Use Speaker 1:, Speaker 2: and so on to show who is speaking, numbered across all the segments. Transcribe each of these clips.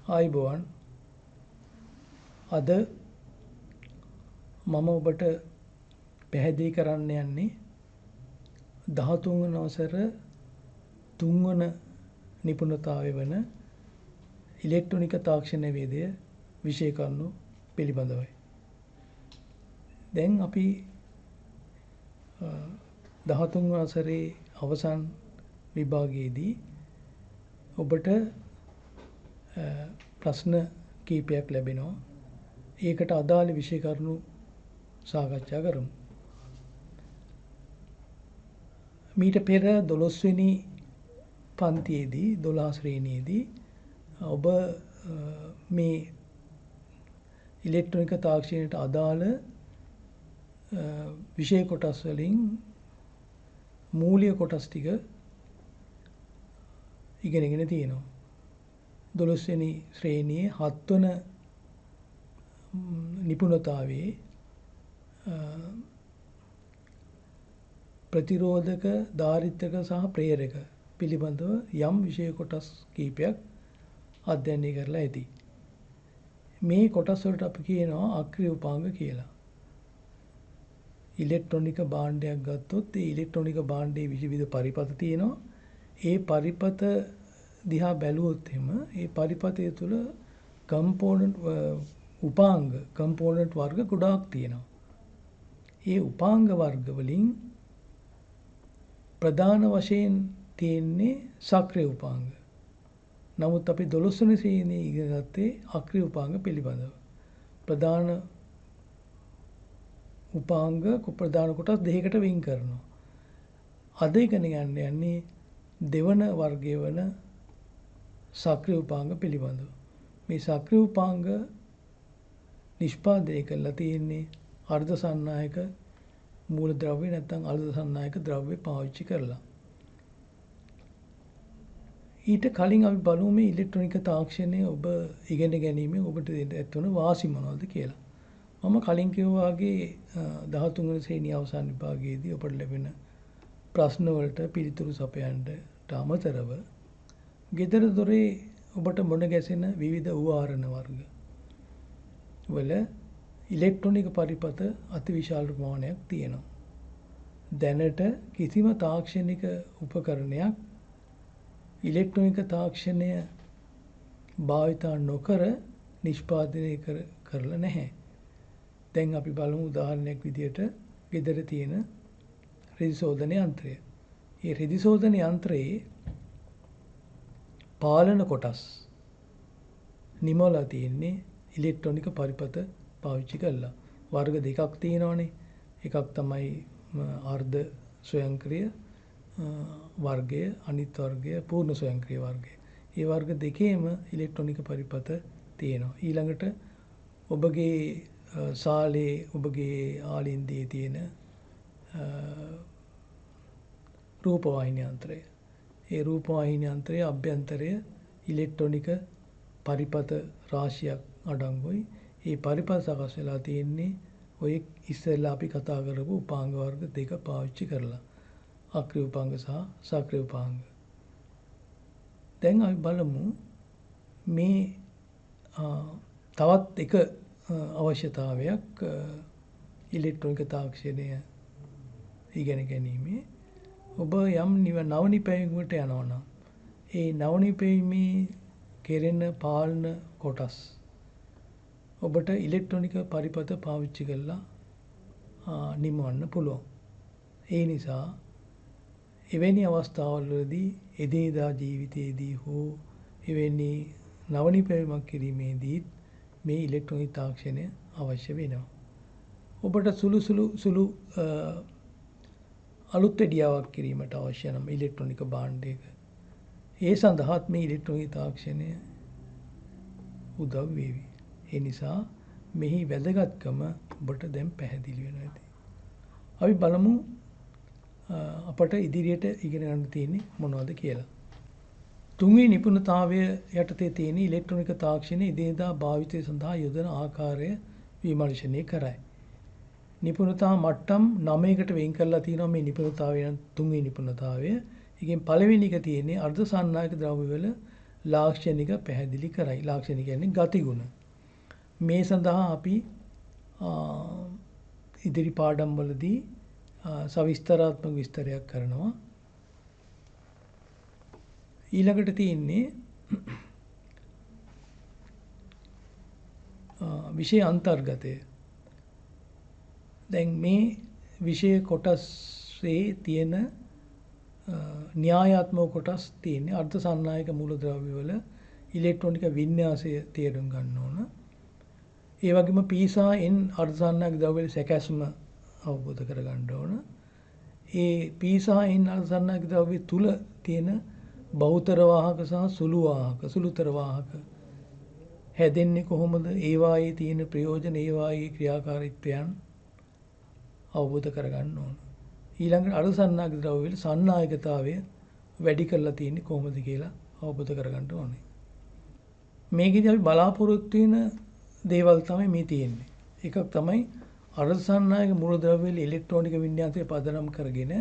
Speaker 1: ආයුබෝවන් අද මම ඔබට පැහැදිලි කරන්න යන්නේ 13 වන වසර 3 වන නිපුණතාවය වන ඉලෙක්ට්‍රොනික තාක්ෂණ වේදය විෂය කරුණු පිළිබඳවයි. දැන් අපි 13 වන වසරේ අවසන් විභාගයේදී ඔබට ප්‍රශ්න කීපයක් ලැබෙනවා. ඒකට අදාළ විෂය කරුණු සාකච්ඡා කරමු. මීට පෙර 12 වෙනි පන්තියේදී 12 ශ්‍රේණියේදී ඔබ මේ ඉලෙක්ට්‍රොනික තාක්ෂණයට අදාළ විෂය කොටස් වලින් මූලික කොටස් ටික ඉගෙනගෙන තියෙනවා. 12 වෙනි ශ්‍රේණියේ 7 වන නිපුණතාවයේ ප්‍රතිරෝධක, ධාරිත්‍රක සහ ප්‍රේරක පිළිබඳව යම් විෂය කොටස් කීපයක් අධ්‍යයනය කරලා ඇති. මේ කොටස් වලට අපි කියනවා අක්‍රීය උපාංග කියලා. ඉලෙක්ට්‍රොනික භාණ්ඩයක් ගත්තොත් ඒ ඉලෙක්ට්‍රොනික භාණ්ඩයේ විවිධ පරිපථ තියෙනවා. ඒ පරිපථ දිහා බැලුවොත් එහෙම ඒ පරිපථය තුළ කම්පෝනන්ට් වර්ග ගොඩාක් තියෙනවා. ඒ උපාංග වර්ග වලින් ප්‍රධාන වශයෙන් තියෙන්නේ සක්‍රිය උපාංග. නමුත් අපි 12 වෙනි ශ්‍රේණියේ ඉගෙන ගත්තේ අක්‍රීය උපාංග පිළිබඳව. ප්‍රධාන උපාංග ප්‍රධාන කොටස් දෙකකට වෙන් කරනවා. අද ඉගෙන ගන්න යන්නේ දෙවන වර්ගය වන සක්‍රීය උපාංග පිළිබඳව. මේ සක්‍රීය උපාංග නිෂ්පාදනය කරලා තියෙන්නේ අර්ධ සන්නායක මූලද්‍රව්‍ය නැත්නම් අර්ධ සන්නායක ද්‍රව්‍ය පාවිච්චි කරලා. ඊට කලින් අපි බලමු මේ ඉලෙක්ට්‍රොනික තාක්ෂණය ඔබ ඉගෙන ගැනීමෙන් ඔබට ඇතිවන වාසි මොනවද කියලා. මම කලින් කිව්වා වගේ 13 වෙනි ශ්‍රේණිය අවසන් විභාගයේදී ඔබට ලැබෙන ප්‍රශ්න වලට පිළිතුරු සපයන්නට අමතරව gedara dore ඔබට මුණ ගැසෙන විවිධ උදාහරණ වර්ග වල ඉලෙක්ට්‍රොනික පරිපථ අතිවිශාල ප්‍රමාණයක් තියෙනවා. දැනට කිසිම තාක්ෂණික උපකරණයක් ඉලෙක්ට්‍රොනික තාක්ෂණය භාවිතා නොකර නිෂ්පාදනය කරලා නැහැ. දැන් අපි බලමු උදාහරණයක් විදියට ගෙදර තියෙන රෙදි සෝදන යන්ත්‍රය. මේ රෙදි සෝදන යන්ත්‍රයේ පාලන කොටස් නිමවලා තියෙන්නේ ඉලෙක්ට්‍රොනික පරිපථ පාවිච්චි කරලා. වර්ග දෙකක් තියෙනවානේ. එකක් තමයි අර්ධ ස්වයංක්‍රීය වර්ගය, අනිත් වර්ගය පූර්ණ ස්වයංක්‍රීය වර්ගය. මේ වර්ග දෙකේම ඉලෙක්ට්‍රොනික පරිපථ තියෙනවා. ඊළඟට ඔබගේ ශාලේ ඔබගේ ආලින්දයේ තියෙන රූපවාහිනී යන්ත්‍රය. ඒ රූපවාහිනී යන්ත්‍රයේ අභ්‍යන්තරය ඉලෙක්ට්‍රොනික පරිපථ රාශියක් අඩංගුයි. ඒ පරිපථ සකස් වෙලා තියෙන්නේ ඔය ඉස්සෙල්ලා අපි කතා කරපු උපාංග වර්ග දෙක පාවිච්චි කරලා. අක්‍රීය උපාංග සහ සක්‍රීය උපාංග. දැන් අපි බලමු මේ තවත් එක අවශ්‍යතාවයක් ඉලෙක්ට්‍රොනික තාක්ෂණය ඉගෙන ගැනීමේ ඔබ යම් නව නිපැයුමකට යනවා නම් ඒ නව නිපැයීමේ කෙරෙන පාලන කොටස් ඔබට ඉලෙක්ට්‍රොනික පරිපථ පාවිච්චි කරලා නිමවන්න පුළුවන්. ඒ නිසා එවැනි අවස්ථාවලදී එදිනෙදා ජීවිතයේදී හෝ එවැනි නව නිපැයුමක් කිරීමේදී මේ ඉලෙක්ට්‍රොනික තාක්ෂණය අවශ්‍ය වෙනවා. ඔබට සුළු අලුත් වැඩියාවක් කිරීමට අවශ්‍ය නම් ඉලෙක්ට්‍රොනික භාණ්ඩයක ඒ සඳහාත් මේ ඉලෙක්ට්‍රොනික තාක්ෂණය උදව් වේවි. ඒ නිසා මෙහි වැදගත්කම ඔබට දැන් පැහැදිලි වෙනවා ඇති. අපි බලමු අපට ඉදිරියට ඉගෙන ගන්න තියෙන්නේ මොනවද කියලා. තුන්වෙනි නිපුණතාවය යටතේ තියෙන ඉලෙක්ට්‍රොනික තාක්ෂණය එදිනෙදා භාවිතය සඳහා යොදන ආකාරය විමර්ශනය කරයි. නිපුණතා මට්ටම් 9කට වෙන් කරලා තියෙනවා මේ නිපුණතාවය තුන්වෙනි නිපුණතාවය. ඒකෙන් පළවෙනි එක තියෙන්නේ අර්ධ සන්නායක ද්‍රව්‍ය වල ලාක්ෂණික පැහැදිලි කරයි. ලාක්ෂණික කියන්නේ ගතිගුණ. මේ සඳහා අපි ඉදිරි පාඩම් වලදී සවිස්තරාත්මක විස්තරයක් කරනවා. ඊළඟට තියෙන්නේ විෂය අන්තර්ගතය. දැන් මේ විෂය කොටසේ තියෙන න්‍යායාත්මක කොටස් තියෙන්නේ අර්ධ සන්නායක මූලද්‍රව්‍ය වල ඉලෙක්ට්‍රොනික වින්‍යාසය තේරුම් ගන්න ඕන. ඒ වගේම P සහ N අර්ධ සන්නායක ද්‍රව්‍ය වල සැකැස්ම අවබෝධ කරගන්න ඕන. ඒ P සහ N අර්ධ සන්නායක ද්‍රව්‍ය තුල තියෙන බහුතර වාහක සහ සුළු වාහක, සුළුතර වාහක හැදෙන්නේ කොහොමද? ඒවායේ තියෙන ප්‍රයෝජන, ඒවායේ ක්‍රියාකාරීත්වයන් අවබෝධ කරගන්න ඕන. ඊළඟට අර්ධ සන්නායක ද්‍රව්‍ය වල සන්නායකතාවය වැඩි කරලා තියෙන්නේ කොහොමද කියලා අවබෝධ කරගන්න ඕනේ. මේකෙදි අපි බලාපොරොත්තු වෙන දේවල් තමයි මේ තියෙන්නේ. එකක් තමයි අර්ධ සන්නායක මූලද්‍රව්‍ය වල ඉලෙක්ට්‍රොනික වින්‍යාසය පදනම් කරගෙන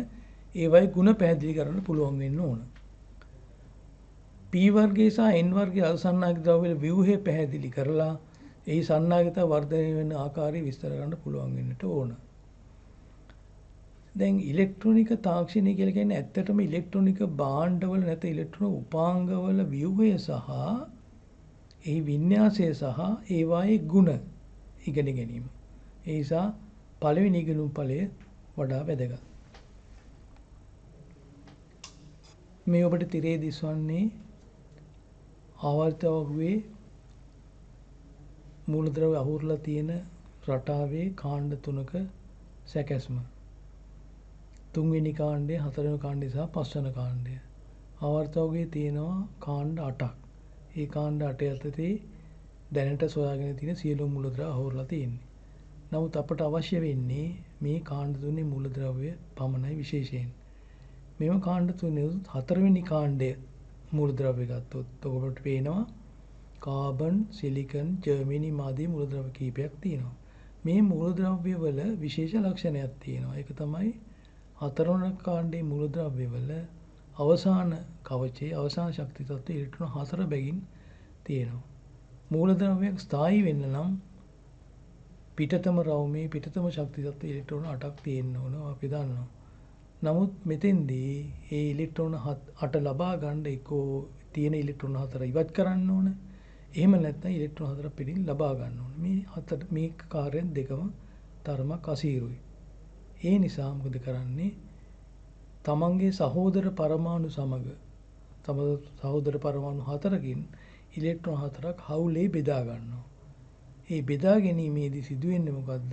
Speaker 1: ඒවයි ಗುಣ පැහැදිලි කරන්න පුළුවන් වෙන්න ඕන. P වර්ගයේ සහ N වර්ගයේ අර්ධ සන්නායක ද්‍රව්‍ය වල ව්‍යුහය පැහැදිලි කරලා ඒ සන්නායකතා වර්ධනය වෙන ආකාරය විස්තර කරන්න පුළුවන් වෙන්නට ඕන. දැන් ඉලෙක්ට්‍රොනික තාක්ෂණය කියලා කියන්නේ ඇත්තටම ඉලෙක්ට්‍රොනික භාණ්ඩවල නැත්නම් ඉලෙක්ට්‍රෝන උපාංගවල ව්‍යුහය සහ ඒ වින්‍යාසය සහ ඒවායේ ಗುಣ ඉගෙන ගැනීම. ඒ නිසා පළවෙනි ඉගෙනුම් ඵලය වඩා වැදගත්. මේ ඔබට තිරේ දිස්වන්නේ ආවර්ත වර්ගයේ මූලද්‍රව්‍ය අහුරලා තියෙන රටාවේ කාණ්ඩ තුනක සැකැස්ම. තුන්වෙනි කාණ්ඩය, හතරවෙනි කාණ්ඩය සහ පස්වෙනි කාණ්ඩය. ආවර්ත වර්ගයේ තියෙනවා කාණ්ඩ 8ක්. ඒ කාණ්ඩ 8 යටතේ දැනට සොයාගෙන තියෙන සියලුම මූලද්‍රව්‍ය අහුරලා තියෙන්නේ. නමුත් අපට අවශ්‍ය වෙන්නේ මේ කාණ්ඩ තුනේ මූලද්‍රව්‍ය පමණයි විශේෂයෙන්. මෙම කාණ්ඩ තුනේ හතරවෙනි කාණ්ඩය මූලද්‍රව්‍ය ගත්තොත් ඔබට පේනවා කාබන්, සිලිකන්, ජර්මේනියම් ආදී මූලද්‍රව්‍ය කීපයක් තියෙනවා. මේ මූලද්‍රව්‍ය වල විශේෂ ලක්ෂණයක් තියෙනවා. ඒක තමයි හතරවන කාණ්ඩයේ මූලද්‍රව්‍ය වල අවසාන කවචයේ අවසාන ශක්ති තත්ත්වය ඉලෙක්ට්‍රෝන 4 බැගින් තියෙනවා. මූලද්‍රව්‍යයක් ස්ථායී වෙන්න නම් පිටතම රවුමේ පිටතම ශක්ති තත්ත්වය ඉලෙක්ට්‍රෝන 8ක් තියෙන්න ඕන අපි දන්නවා. නමුත් මෙතෙන්දී ඒ ඉලෙක්ට්‍රෝන 8 ලබා ගන්න එක්කෝ තියෙන ඉලෙක්ට්‍රෝන 4 ඉවත් කරන්න ඕන. එහෙම නැත්නම් ඉලෙක්ට්‍රෝන 4 පිටින් ලබා ගන්න ඕන. මේ කාර්යයන් දෙකම තරමක් අසීරුයි. ඒ නිසා මොකද කරන්නේ? තමන්ගේ සහෝදර පරමාණු සමග සහෝදර පරමාණු 4කින් ඉලෙක්ට්‍රෝන 4ක් හවුලේ බෙදා ගන්නවා. ඒ බෙදා ගැනීමේදී සිදුවෙන්නේ මොකද්ද?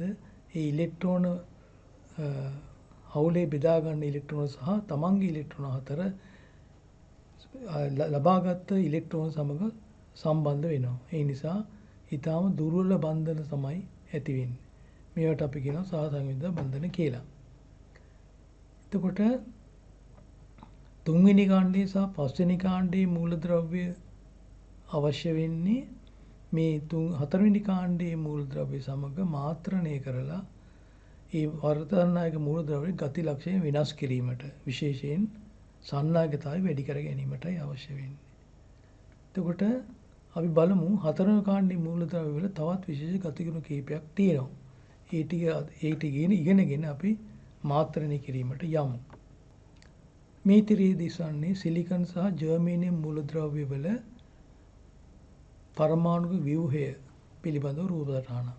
Speaker 1: ඒ ඉලෙක්ට්‍රෝන හවුලේ බෙදා ගන්න ඉලෙක්ට්‍රෝන සහ තමන්ගේ ඉලෙක්ට්‍රෝන 4 ලබාගත් ඉලෙක්ට්‍රෝන සමග සම්බන්ධ වෙනවා. ඒ නිසා ඊටාම දුර්වල බන්ධන තමයි ඇති වෙන්නේ. මේවට අපි කියනවා සහසංවිධ බන්ධන කියලා. එතකොට තුන්වෙනි කාණ්ඩයේ සහ පස්වෙනි කාණ්ඩයේ මූලද්‍රව්‍ය අවශ්‍ය වෙන්නේ මේ හතරවෙනි කාණ්ඩයේ මූලද්‍රව්‍ය සමග මාත්‍රණය කරලා ඒ වර්තනායක මූලද්‍රව්‍ය ගති ලක්ෂණ වෙනස් කිරීමට විශේෂයෙන් සන්නායකතාවය වැඩි කර ගැනීමටයි අවශ්‍ය වෙන්නේ. එතකොට අපි බලමු හතරවෙනි කාණ්ඩයේ මූලද්‍රව්‍ය වල තවත් විශේෂ ගතිගුණ කීපයක් තියෙනවා. ඒ ටික ඉගෙනගෙන අපි මාත්‍රණය කිරීමට යමු. මේ තිරේ දිස්වන්නේ සිලිකන් සහ ජර්මේනියම් මූලද්‍රව්‍ය වල පරමාණු ව්‍යුහය පිළිබඳව රූප සටහනක්.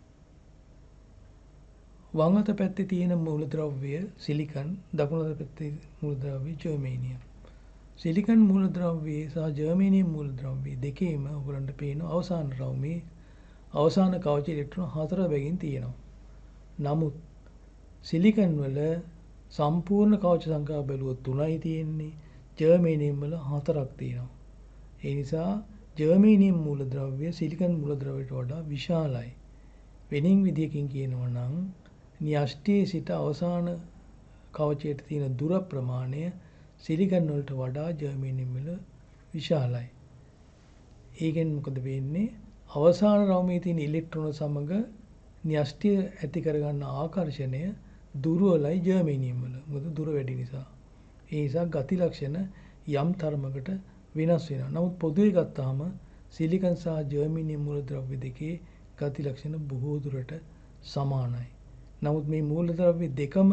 Speaker 1: වම් අත පැත්තේ තියෙන මූලද්‍රව්‍ය සිලිකන්, දකුණු අත පැත්තේ මූලද්‍රව්‍ය ජර්මේනියම්. සිලිකන් මූලද්‍රව්‍ය සහ ජර්මේනියම් මූලද්‍රව්‍ය දෙකේම ඔයගලන්ට පේන අවසාන රවුමේ අවසාන කවච ඉලෙක්ට්‍රෝන 4 බැගින් තියෙනවා. නමුත් සිලිකන් වල සම්පූර්ණ කවච සංඛ්‍යාව බැලුවොත් 3යි තියෙන්නේ. ජර්මේනියම් වල 4ක් තියෙනවා. ඒ නිසා ජර්මේනියම් මූලද්‍රව්‍ය සිලිකන් මූලද්‍රව්‍යයට වඩා විශාලයි. වෙනින් විදියකින් කියනවා නම් න්‍යෂ්ටියේ සිට අවසාන කවචයට තියෙන දුර ප්‍රමාණය සිලිකන් වලට වඩා ජර්මේනියම් වල විශාලයි. ඒකෙන් මොකද වෙන්නේ? අවසාන රවුමේ තියෙන ඉලෙක්ට්‍රෝන සමග න්‍යෂ්ටිය ඇති කරගන්න ආකර්ෂණය දුර්වලයි ජර්මේනියම් වල. මොකද දුර වැඩි නිසා. ඒ නිසා ගති ලක්ෂණ යම් තරමකට වෙනස් වෙනවා. නමුත් පොදුවේ ගත්තාම සිලිකන් සහ ජර්මේනියම් මූලද්‍රව්‍ය දෙකේ ගති ලක්ෂණ බොහෝ දුරට සමානයි. නමුත් මේ මූලද්‍රව්‍ය දෙකම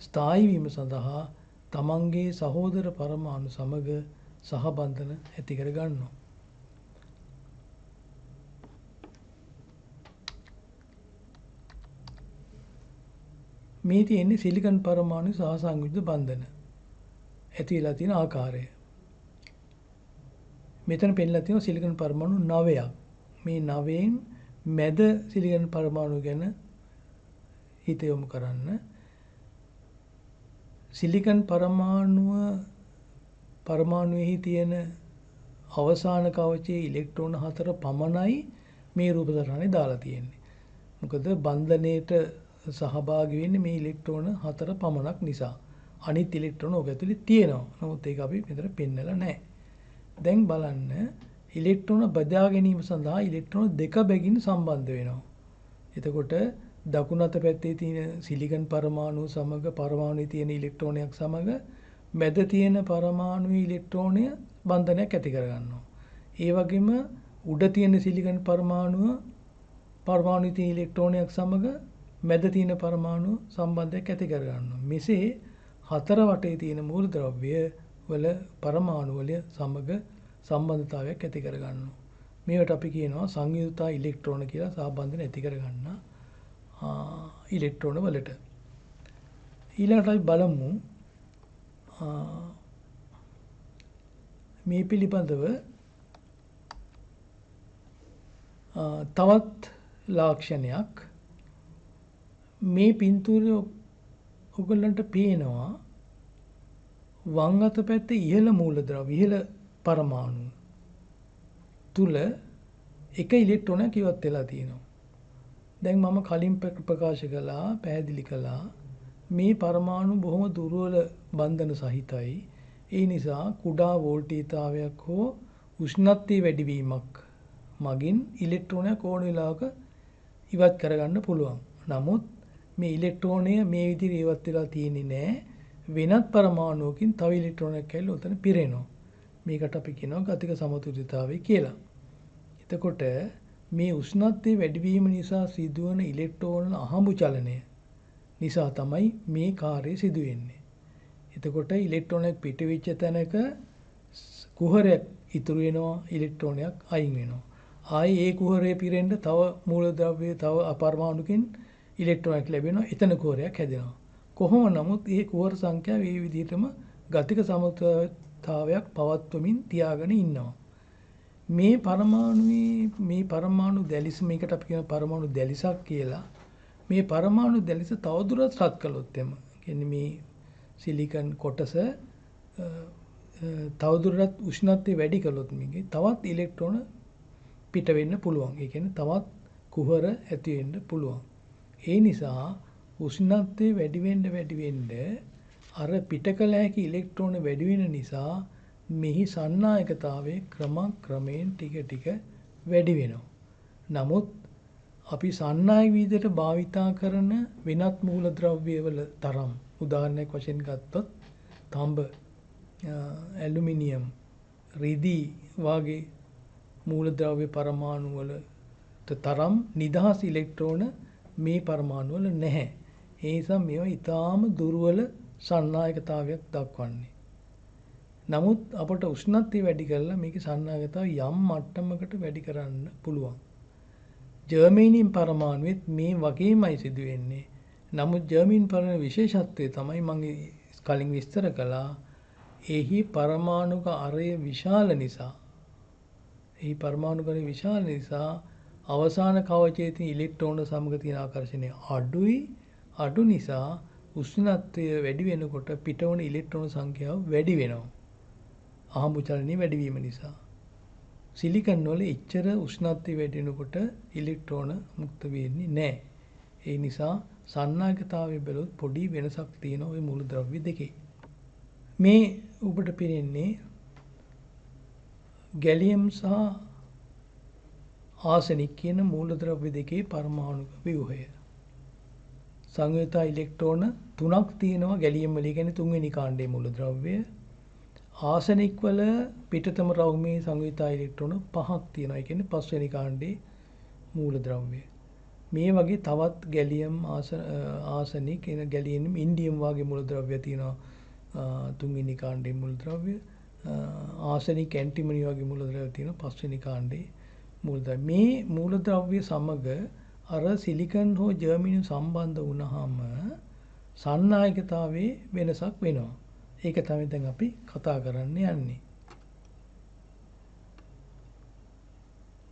Speaker 1: ස්ථායී වීම සඳහා තමන්ගේ සහෝදර පරමාණු සමග සහබන්ධන ඇති කර ගන්නවා. මේ තියෙන්නේ සිලිකන් පරමාණු සහ සංයුක්ත බන්ධන ඇති වෙලා තියෙන ආකාරය. මෙතන පෙන්නලා තියෙනවා සිලිකන් පරමාණු 9ක්. මේ 9න් මැද සිලිකන් පරමාණු ගැන හිත යොමු කරන්න. සිලිකන් පරමාණුෙහි තියෙන අවසාන කවචයේ ඉලෙක්ට්‍රෝන 4 පමණයි මේ රූප සටහනේ දාලා තියෙන්නේ. මොකද බන්ධනයේට සහභාගී වෙන්නේ මේ ඉලෙක්ට්‍රෝන 4 පමණක් නිසා. අනිත් ඉලෙක්ට්‍රෝන ඔක ඇතුලේ තියෙනවා. නමුත් ඒක අපි මෙතන පෙන්නලා නැහැ. දැන් බලන්න ඉලෙක්ට්‍රෝන බෙදා ගැනීම සඳහා ඉලෙක්ට්‍රෝන දෙක බැගින් සම්බන්ධ වෙනවා. එතකොට දකුණු අත පැත්තේ තියෙන සිලිකන් පරමාණු සමග පරමාණුවේ තියෙන ඉලෙක්ට්‍රෝනයක් සමග මැද තියෙන පරමාණුවේ ඉලෙක්ට්‍රෝනය බන්ධනයක් ඇති කර ගන්නවා. ඒ වගේම උඩ තියෙන සිලිකන් පරමාණුවේ තියෙන ඉලෙක්ට්‍රෝනයක් සමග මැද තියෙන පරමාණු සම්බන්ධයක් ඇති කර ගන්නවා. මෙසේ හතර වටේ තියෙන මූලද්‍රව්‍ය වල පරමාණු වල සමග සම්බන්ධතාවයක් ඇති කර ගන්නවා. මේවට අපි කියනවා සංයුක්ත ඉලෙක්ට්‍රෝන කියලා සහබන්ධන ඇති කර ගන්න ඉලෙක්ට්‍රෝන වලට. ඊළඟට අපි බලමු මේ පිළිබඳව තවත් ලාක්ෂණයක්. මේ පින්තූරය ඔයගොල්ලන්ට පේනවා වම් අත පැත්තේ ඉහළ මූලද්‍රව්‍ය ඉහළ පරමාණු තුල එක ඉලෙක්ට්‍රෝනයක් ඉවත් වෙලා තියෙනවා. දැන් මම කලින් ප්‍රකාශ කළා පැහැදිලි කළා මේ පරමාණු බොහොම දුර්වල බන්ධන සහිතයි. ඒ නිසා කුඩා වෝල්ටීයතාවයක් හෝ උෂ්ණත්වයේ වැඩිවීමක් මගින් ඉලෙක්ට්‍රෝනයක් ඕන වෙලාවක ඉවත් කරගන්න පුළුවන්. නමුත් මේ ඉලෙක්ට්‍රෝනය මේ විදිහට ඉවත් වෙලා තියෙන්නේ නැහැ. වෙනත් පරමාණුවකින් තව ඉලෙක්ට්‍රෝනයක් ඇවිල්ලා උතන පිරෙනවා. මේකට අපි කියනවා ගතික සමතුලිතතාවය කියලා. එතකොට මේ උෂ්ණත්වයේ වැඩිවීම නිසා සිදුවන ඉලෙක්ට්‍රෝන අහඹු චලනය නිසා තමයි මේ කාර්යය සිදු වෙන්නේ. එතකොට ඉලෙක්ට්‍රෝනයක් පිටවෙච්ච තැනක කුහරයක් ඉතුරු වෙනවා, ඉලෙක්ට්‍රෝනයක් අයින් වෙනවා. ආයි ඒ කුහරය පිරෙන්න තව මූලද්‍රව්‍ය තව අපරමාණුකින් ඉලෙක්ට්‍රෝනයක් ලැබෙනවා. එතන කුහරයක් හැදෙනවා. කොහොම නමුත් මේ කුහර සංඛ්‍යාව මේ විදිහටම ගතික සමතුලිතතාවයක් පවත්වමින් තියාගෙන ඉන්නවා. මේ පරමාණු දැලිස මේකට අපි කියන පරමාණු දැලිසක් කියලා. මේ පරමාණු දැලිස තවදුරටත් රත් කළොත් එම කියන්නේ මේ සිලිකන් කොටස තවදුරටත් උෂ්ණත්වය වැඩි කළොත් මේකේ තවත් ඉලෙක්ට්‍රෝන පිට වෙන්න පුළුවන්. ඒ කියන්නේ තවත් කුහර ඇති වෙන්න පුළුවන්. ඒ නිසා උෂ්ණත්වය වැඩි වෙන්න අර පිට කළ හැකි ඉලෙක්ට්‍රෝන වැඩි වෙන නිසා මෙහි සන්නායකතාවයේ ක්‍රමයෙන් ටික වැඩි වෙනවා. නමුත් අපි සන්නායක විදිහට භාවිතා කරන වෙනත් මූලද්‍රව්‍ය වල තරම් උදාහරණයක් වශයෙන් ගත්තොත් තඹ, ඇලුමිනියම්, රිදී වගේ මූලද්‍රව්‍ය පරමාණු වලට තරම් නිදහස් ඉලෙක්ට්‍රෝන මේ පරමාණු වල නැහැ. ඒ නිසා මේවා ඊටාම දුර්වල සන්නායකතාවයක් දක්වන්නේ. නමුත් අපට උෂ්ණත්වය වැඩි කරලා මේකේ සන්නායකතාවය යම් මට්ටමකට වැඩි කරන්න පුළුවන්. ජර්මේනියම් පරමාණුවෙත් මේ වගේමයි සිදු වෙන්නේ. නමුත් ජර්මේනියම් පරමාණු විශේෂත්වය තමයි මම කලින් විස්තර කළා. එහි පරමාණුක අරය විශාල නිසා අවසාන කවචයේ තියෙන ඉලෙක්ට්‍රෝන සමග තියෙන ආකර්ෂණය අඩු නිසා උෂ්ණත්වය වැඩි වෙනකොට පිටවන ඉලෙක්ට්‍රෝන සංඛ්‍යාව වැඩි වෙනවා. අහඹු චලනය වැඩි වීම නිසා. සිලිකන් වල එච්චර උෂ්ණත්වය වැඩි වෙනකොට ඉලෙක්ට්‍රෝන මුක්ත වෙන්නේ නැහැ. ඒ නිසා සන්නායකතාවය බැලුවොත් පොඩි වෙනසක් තියෙනවා ওই මූලද්‍රව්‍ය දෙකේ. මේ ඔබට පේන්නේ ගැලියම් සහ ආසනික් කියන මූලද්‍රව්‍ය දෙකේ පරමාණු ව්‍යුහය. සංයුත ඉලෙක්ට්‍රෝන 3ක් තියෙනවා ගැලියම් වල. කියන්නේ තුන්වෙනි කාණ්ඩයේ මූලද්‍රව්‍ය. ආසනික් වල පිටතම රවුමේ සංයුක්ත ඉලෙක්ට්‍රෝන 5ක් තියෙනවා. ඒ කියන්නේ පස්වෙනි කාණ්ඩේ මූලද්‍රව්‍ය. මේ වගේ තවත් ගැලියම් ආසනික් කියන ගැලියම් ඉන්ඩියම් වගේ මූලද්‍රව්‍ය තියෙනවා. තුන්වෙනි කාණ්ඩේ මූලද්‍රව්‍ය. ආසනික් ඇන්ටිමනි වගේ මූලද්‍රව්‍ය තියෙනවා පස්වෙනි කාණ්ඩේ මූලද්‍රව්‍ය. මේ මූලද්‍රව්‍ය සමග අර සිලිකන් හෝ ජර්මනියම් සම්බන්ධ වුණාම සන්නායකතාවයේ වෙනසක් වෙනවා. ඒක තමයි දැන් අපි කතා කරන්න යන්නේ.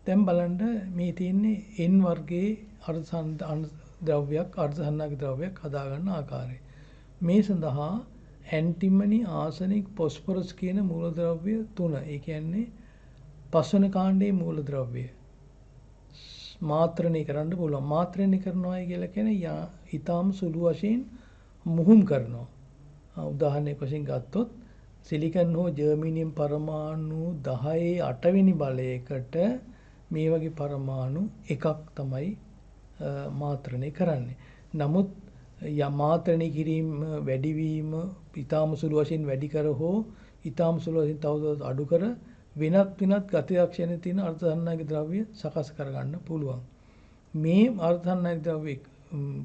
Speaker 1: දැන් බලන්න මේ තියෙන්නේ N වර්ගයේ ද්‍රව්‍යයක් අර්ධසන්නායක ද්‍රව්‍යයක් හදාගන්න ආකාරය. මේ සඳහා ඇන්ටිමනි ආසනික් ෆොස්ෆරස් කියන මූලද්‍රව්‍ය තුන. ඒ කියන්නේ පස්වන කාණ්ඩයේ මූලද්‍රව්‍ය මාත්‍රණය කරන්න පුළුවන්. මාත්‍රණය කරනවා කියලා කියන්නේ ඊටාම සුළු වශයෙන් මුහුම් කරනවා. උදාහරණයක් වශයෙන් ගත්තොත් සිලිකන් හෝ ජර්මනියම් පරමාණු 10 8 වෙනි බලයකට මේ වගේ පරමාණු එකක් තමයි මාත්‍රණය කරන්නේ. නමුත් මාත්‍රණය කිරීම වැඩිවීම ඊටාම සුළු වශයෙන් වැඩි කර හෝ ඊටාම සුළු වශයෙන් තවදුරටත් අඩු කර වෙනත් ගති ලක්ෂණ තියෙන අර්ධසන්නායක ද්‍රව්‍ය සකස් කරගන්න පුළුවන්. මේ අර්ධසන්නායක ද්‍රව්‍ය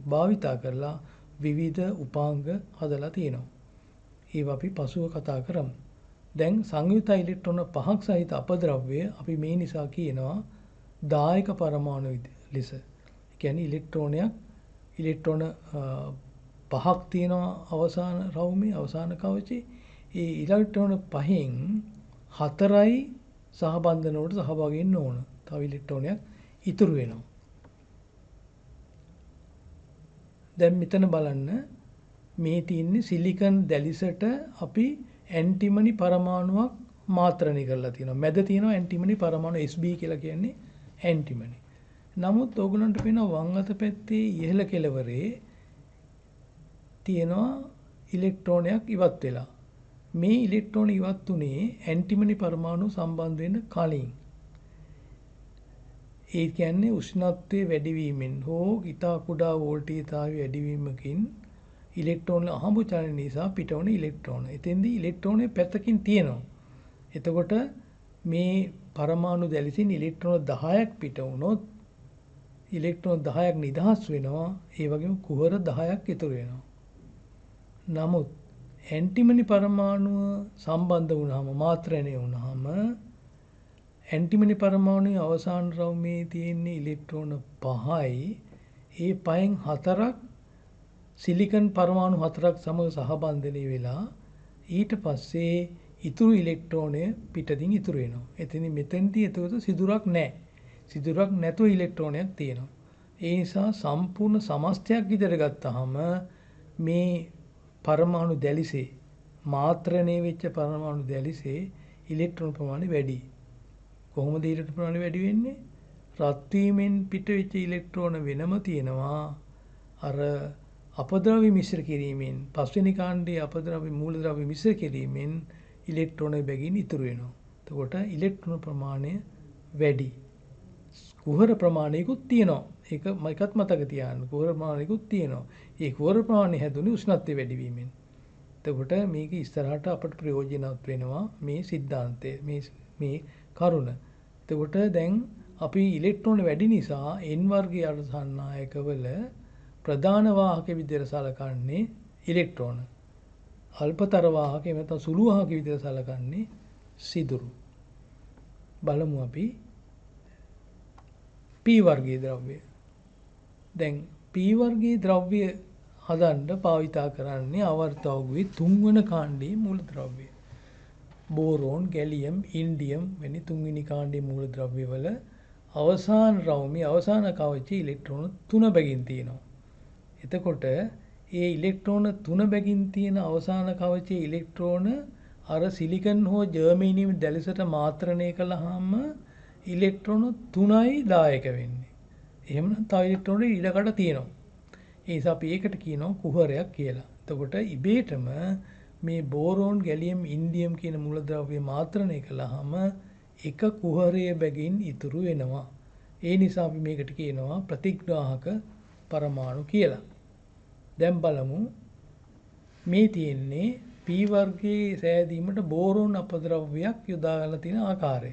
Speaker 1: භාවිතා කරලා විවිධ උපාංග හදලා තියෙනවා. ඒවා අපි පසුව කතා කරමු. දැන් සංයුත ඉලෙක්ට්‍රෝන 5ක් සහිත අපද්‍රව්‍ය අපි මේ නිසා කියනවා දායක පරමාණු ලෙස. ඒ කියන්නේ ඉලෙක්ට්‍රෝන 5ක් තියෙනවා අවසාන රවුමේ අවසාන කවචේ. ඒ ඉලෙක්ට්‍රෝන 5න් 4යි සහබන්ධන වලට සහභාගී වෙන්න ඕන. තව ඉලෙක්ට්‍රෝනයක් ඉතුරු වෙනවා. දැන් මෙතන බලන්න මේ තියෙන්නේ සිලිකන් දැලිසට අපි ඇන්ටිමනි පරමාණුවක් මාත්‍රණය කරලා තියෙනවා. මැද තියෙනවා ඇන්ටිමනි පරමාණු SB කියලා කියන්නේ ඇන්ටිමනි. නමුත් ඕගලන්ට පේනවා වම් අත පැත්තේ ඉහළ කෙළවරේ තියෙනවා ඉලෙක්ට්‍රෝනයක් ඉවත් වෙලා. මේ ඉලෙක්ට්‍රෝන ඉවත් උනේ ඇන්ටිමනි පරමාණු සම්බන්ධ වෙන කලින්. ඒ කියන්නේ උෂ්ණත්වයේ වැඩිවීමෙන් හෝ ඉතා කුඩා වෝල්ටේජතාවය වැඩිවීමකින් ඉලෙක්ට්‍රෝන අහඹු චලන නිසා පිටවන ඉලෙක්ට්‍රෝන. එතෙන්දී ඉලෙක්ට්‍රෝනේ පැත්තකින් තියෙනවා. එතකොට මේ පරමාණු දැලිසින් ඉලෙක්ට්‍රෝන 10ක් පිට වුණොත් ඉලෙක්ට්‍රෝන 10ක් නිදහස් වෙනවා. ඒ වගේම කුහර 10ක් ඉතුරු වෙනවා. නමුත් ඇන්ටිමනි පරමාණුව සම්බන්ධ වුණාම මාත්‍රණය වුණාම ඇන්ටිමනි පරමාණුවේ අවසාන රවුමේ තියෙන ඉලෙක්ට්‍රෝන 5යි ඒ 5න් 4ක් සිලිකන් පරමාණු 4ක් සමග සහබන්ධනය වෙලා ඊට පස්සේ ඉතුරු ඉලෙක්ට්‍රෝනය පිටතින් ඉතුරු වෙනවා. මෙතෙන්දී එතකොට සිදුරක් නැහැ. සිදුරක් නැතුව ඉලෙක්ට්‍රෝනයක් තියෙනවා. ඒ නිසා සම්පූර්ණ සමස්තයක් විදිහට ගත්තාම මේ පරමාණු දැලිසේ මාත්‍රණය වෙච්ච පරමාණු දැලිසේ ඉලෙක්ට්‍රෝන ප්‍රමාණය වැඩි. කොහොමද ඉලෙක්ට්‍රෝන ප්‍රමාණය වැඩි වෙන්නේ? රත් වීමෙන් පිට වෙච්ච ඉලෙක්ට්‍රෝන වෙනම තියෙනවා. අර අපද්‍රව්‍ය මිශ්‍ර කිරීමෙන් පස්වෙනි කාණ්ඩයේ අපද්‍රව්‍ය මූලද්‍රව්‍ය මිශ්‍ර කිරීමෙන් ඉලෙක්ට්‍රෝන බැගින් ඉතුරු වෙනවා. එතකොට ඉලෙක්ට්‍රෝන ප්‍රමාණය වැඩි. කුහර ප්‍රමාණයකුත් තියෙනවා. ඒකත් මතක තියාගන්න. කුහර ප්‍රමාණයකුත් තියෙනවා. ඒ කුහර ප්‍රමාණය හැදුනේ උෂ්ණත්වය වැඩි වීමෙන්. එතකොට මේක ඉස්සරහට අපට ප්‍රයෝජනවත් වෙනවා මේ સિદ્ધාන්තය මේ කරුණ. එතකොට දැන් අපි ඉලෙක්ට්‍රෝන වැඩි නිසා N වර්ගයේ අර්ධසන්නායකවල ප්‍රධාන වාහක විදිහට සලකන්නේ ඉලෙක්ට්‍රෝන. අල්පතර වාහක නැත්නම් සුළු වාහක විදිහට සලකන්නේ සිදුරු. බලමු අපි P වර්ගයේ ද්‍රව්‍ය. දැන් P වර්ගයේ ද්‍රව්‍ය හදන්න භාවිතා කරන්නේ ආවර්තවගේ තුන්වන කාණ්ඩයේ මූලද්‍රව්‍ය. බෝරෝන්, ගැලියම්, ඉන්ඩියම් වැනි තුන්වෙනි කාණ්ඩයේ මූලද්‍රව්‍ය වල අවසාන රවුමේ අවසාන කවචයේ ඉලෙක්ට්‍රෝන 3 බැගින් තියෙනවා. එතකොට ඒ ඉලෙක්ට්‍රෝන 3 බැගින් තියෙන අවසාන කවචයේ ඉලෙක්ට්‍රෝන අර සිලිකන් හෝ ජර්මේනියම් දැලිසට මාත්‍රණය කළාම ඉලෙක්ට්‍රෝන 3යි දායක වෙන්නේ. එහෙමනම් තව ඉලෙක්ට්‍රෝන ඉඩකඩ තියෙනවා. ඒ නිසා අපි ඒකට කියනවා කුහරයක් කියලා. එතකොට ඉබේටම මේ බෝරෝන්, ගැලියම්, ඉන්ඩියම් කියන මූලද්‍රව්‍ය මාත්‍රණය කළාම එක කුහරයේ බැගින් ඉතුරු වෙනවා. ඒ නිසා අපි මේකට කියනවා ප්‍රතිග්‍රාහක පරමාණු කියලා. දැන් බලමු මේ තියෙන්නේ P වර්ගයේ සෑදීමට බෝරෝන් අපද්‍රව්‍යයක් යොදාගලා තියෙන ආකාරය.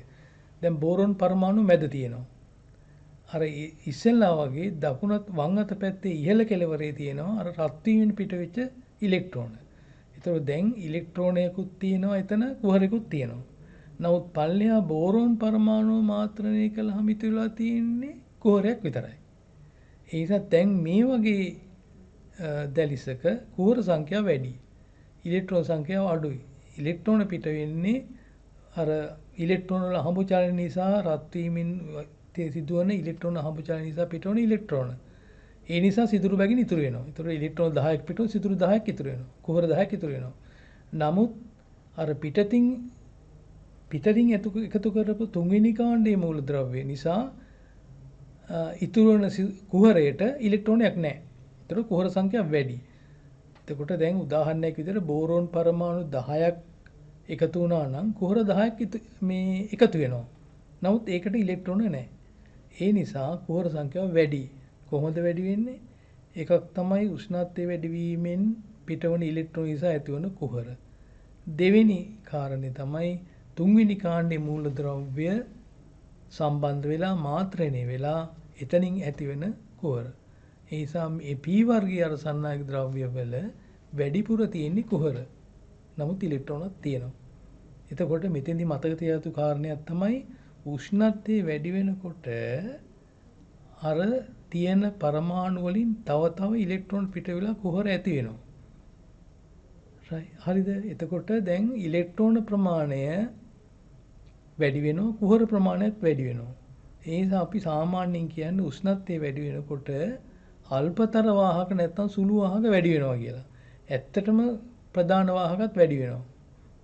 Speaker 1: දැන් බෝරෝන් පරමාණු මැද තියෙනවා. අර ඉස්සෙල්ලා වගේ දකුණත් වම් අත පැත්තේ ඉහළ කෙළවරේ තියෙනවා අර රත් වීමෙන් පිට වෙච්ච ඉලෙක්ට්‍රෝන. ඒතකොට දැන් ඉලෙක්ට්‍රෝනයකුත් තියෙනවා එතන කුහරයකුත් තියෙනවා. නමුත් පල්ලෙහා බෝරෝන් පරමාණු මාත්‍රණය කළාම ඉතුරුලා තියෙන්නේ කුහරයක් විතරයි. ඒ නිසා දැන් මේ වගේ දැලිසක කුහර සංඛ්‍යාව වැඩි. ඉලෙක්ට්‍රෝන සංඛ්‍යාව අඩුයි. ඉලෙක්ට්‍රෝන පිට වෙන්නේ අර ඉලෙක්ට්‍රෝන වල හඹු චලන නිසා රත් වීමෙන් සිදුවන ඉලෙක්ට්‍රෝන හඹු චලන නිසා පිටවන ඉලෙක්ට්‍රෝන. ඒ නිසා සිදුරු බැගින් ඉතුරු වෙනවා. ඒතර ඉලෙක්ට්‍රෝන 10ක් පිටව සිදුරු 10ක් ඉතුරු වෙනවා. කුහර 10ක් ඉතුරු වෙනවා. නමුත් අර පිටතින් එකතු කරපු තුන්වෙනි කාණ්ඩයේ මූලද්‍රව්‍ය නිසා ඉතුරු වෙන කුහරයට ඉලෙක්ට්‍රෝනයක් නැහැ. ඒතර කුහර සංඛ්‍යාව වැඩි. එතකොට දැන් උදාහරණයක් විදිහට බෝරෝන් පරමාණු 10ක් එකතු වුණා නම් කුහර 10ක් මේ එකතු වෙනවා. නමුත් ඒකට ඉලෙක්ට්‍රෝන නැහැ. ඒ නිසා කුහර සංඛ්‍යාව වැඩි. කොහොමද වැඩි වෙන්නේ? එකක් තමයි උෂ්ණත්වය වැඩි වීමෙන් පිටවන ඉලෙක්ට්‍රෝන නිසා ඇතිවන කුහර. දෙවෙනි කාරණේ තමයි තුන්වෙනි කාණ්ඩයේ මූලද්‍රව්‍ය සම්බන්ධ වෙලා මාත්‍රණය වෙලා එතනින් ඇතිවෙන කුහර. ඒ නිසා මේ P වර්ගයේ අර සන්නායක ද්‍රව්‍ය වල වැඩිපුර තියෙන්නේ කුහර. නමුත් ඉලෙක්ට්‍රෝනක් තියෙනවා. එතකොට මෙතෙන්දි මතක තියා යුතු කාරණයක් තමයි උෂ්ණත්වය වැඩි වෙනකොට අර තියෙන පරමාණු වලින් තව ඉලෙක්ට්‍රෝන පිට වෙලා කුහර ඇති වෙනවා. හරිද? එතකොට දැන් ඉලෙක්ට්‍රෝන ප්‍රමාණය වැඩි වෙනවා කුහර ප්‍රමාණයත් වැඩි වෙනවා. ඒ නිසා අපි සාමාන්‍යයෙන් කියන්නේ උෂ්ණත්වය වැඩි වෙනකොට අල්පතර වාහක නැත්නම් සුළු වාහක වැඩි වෙනවා කියලා. ඇත්තටම ප්‍රධාන වාහකත් වැඩි වෙනවා.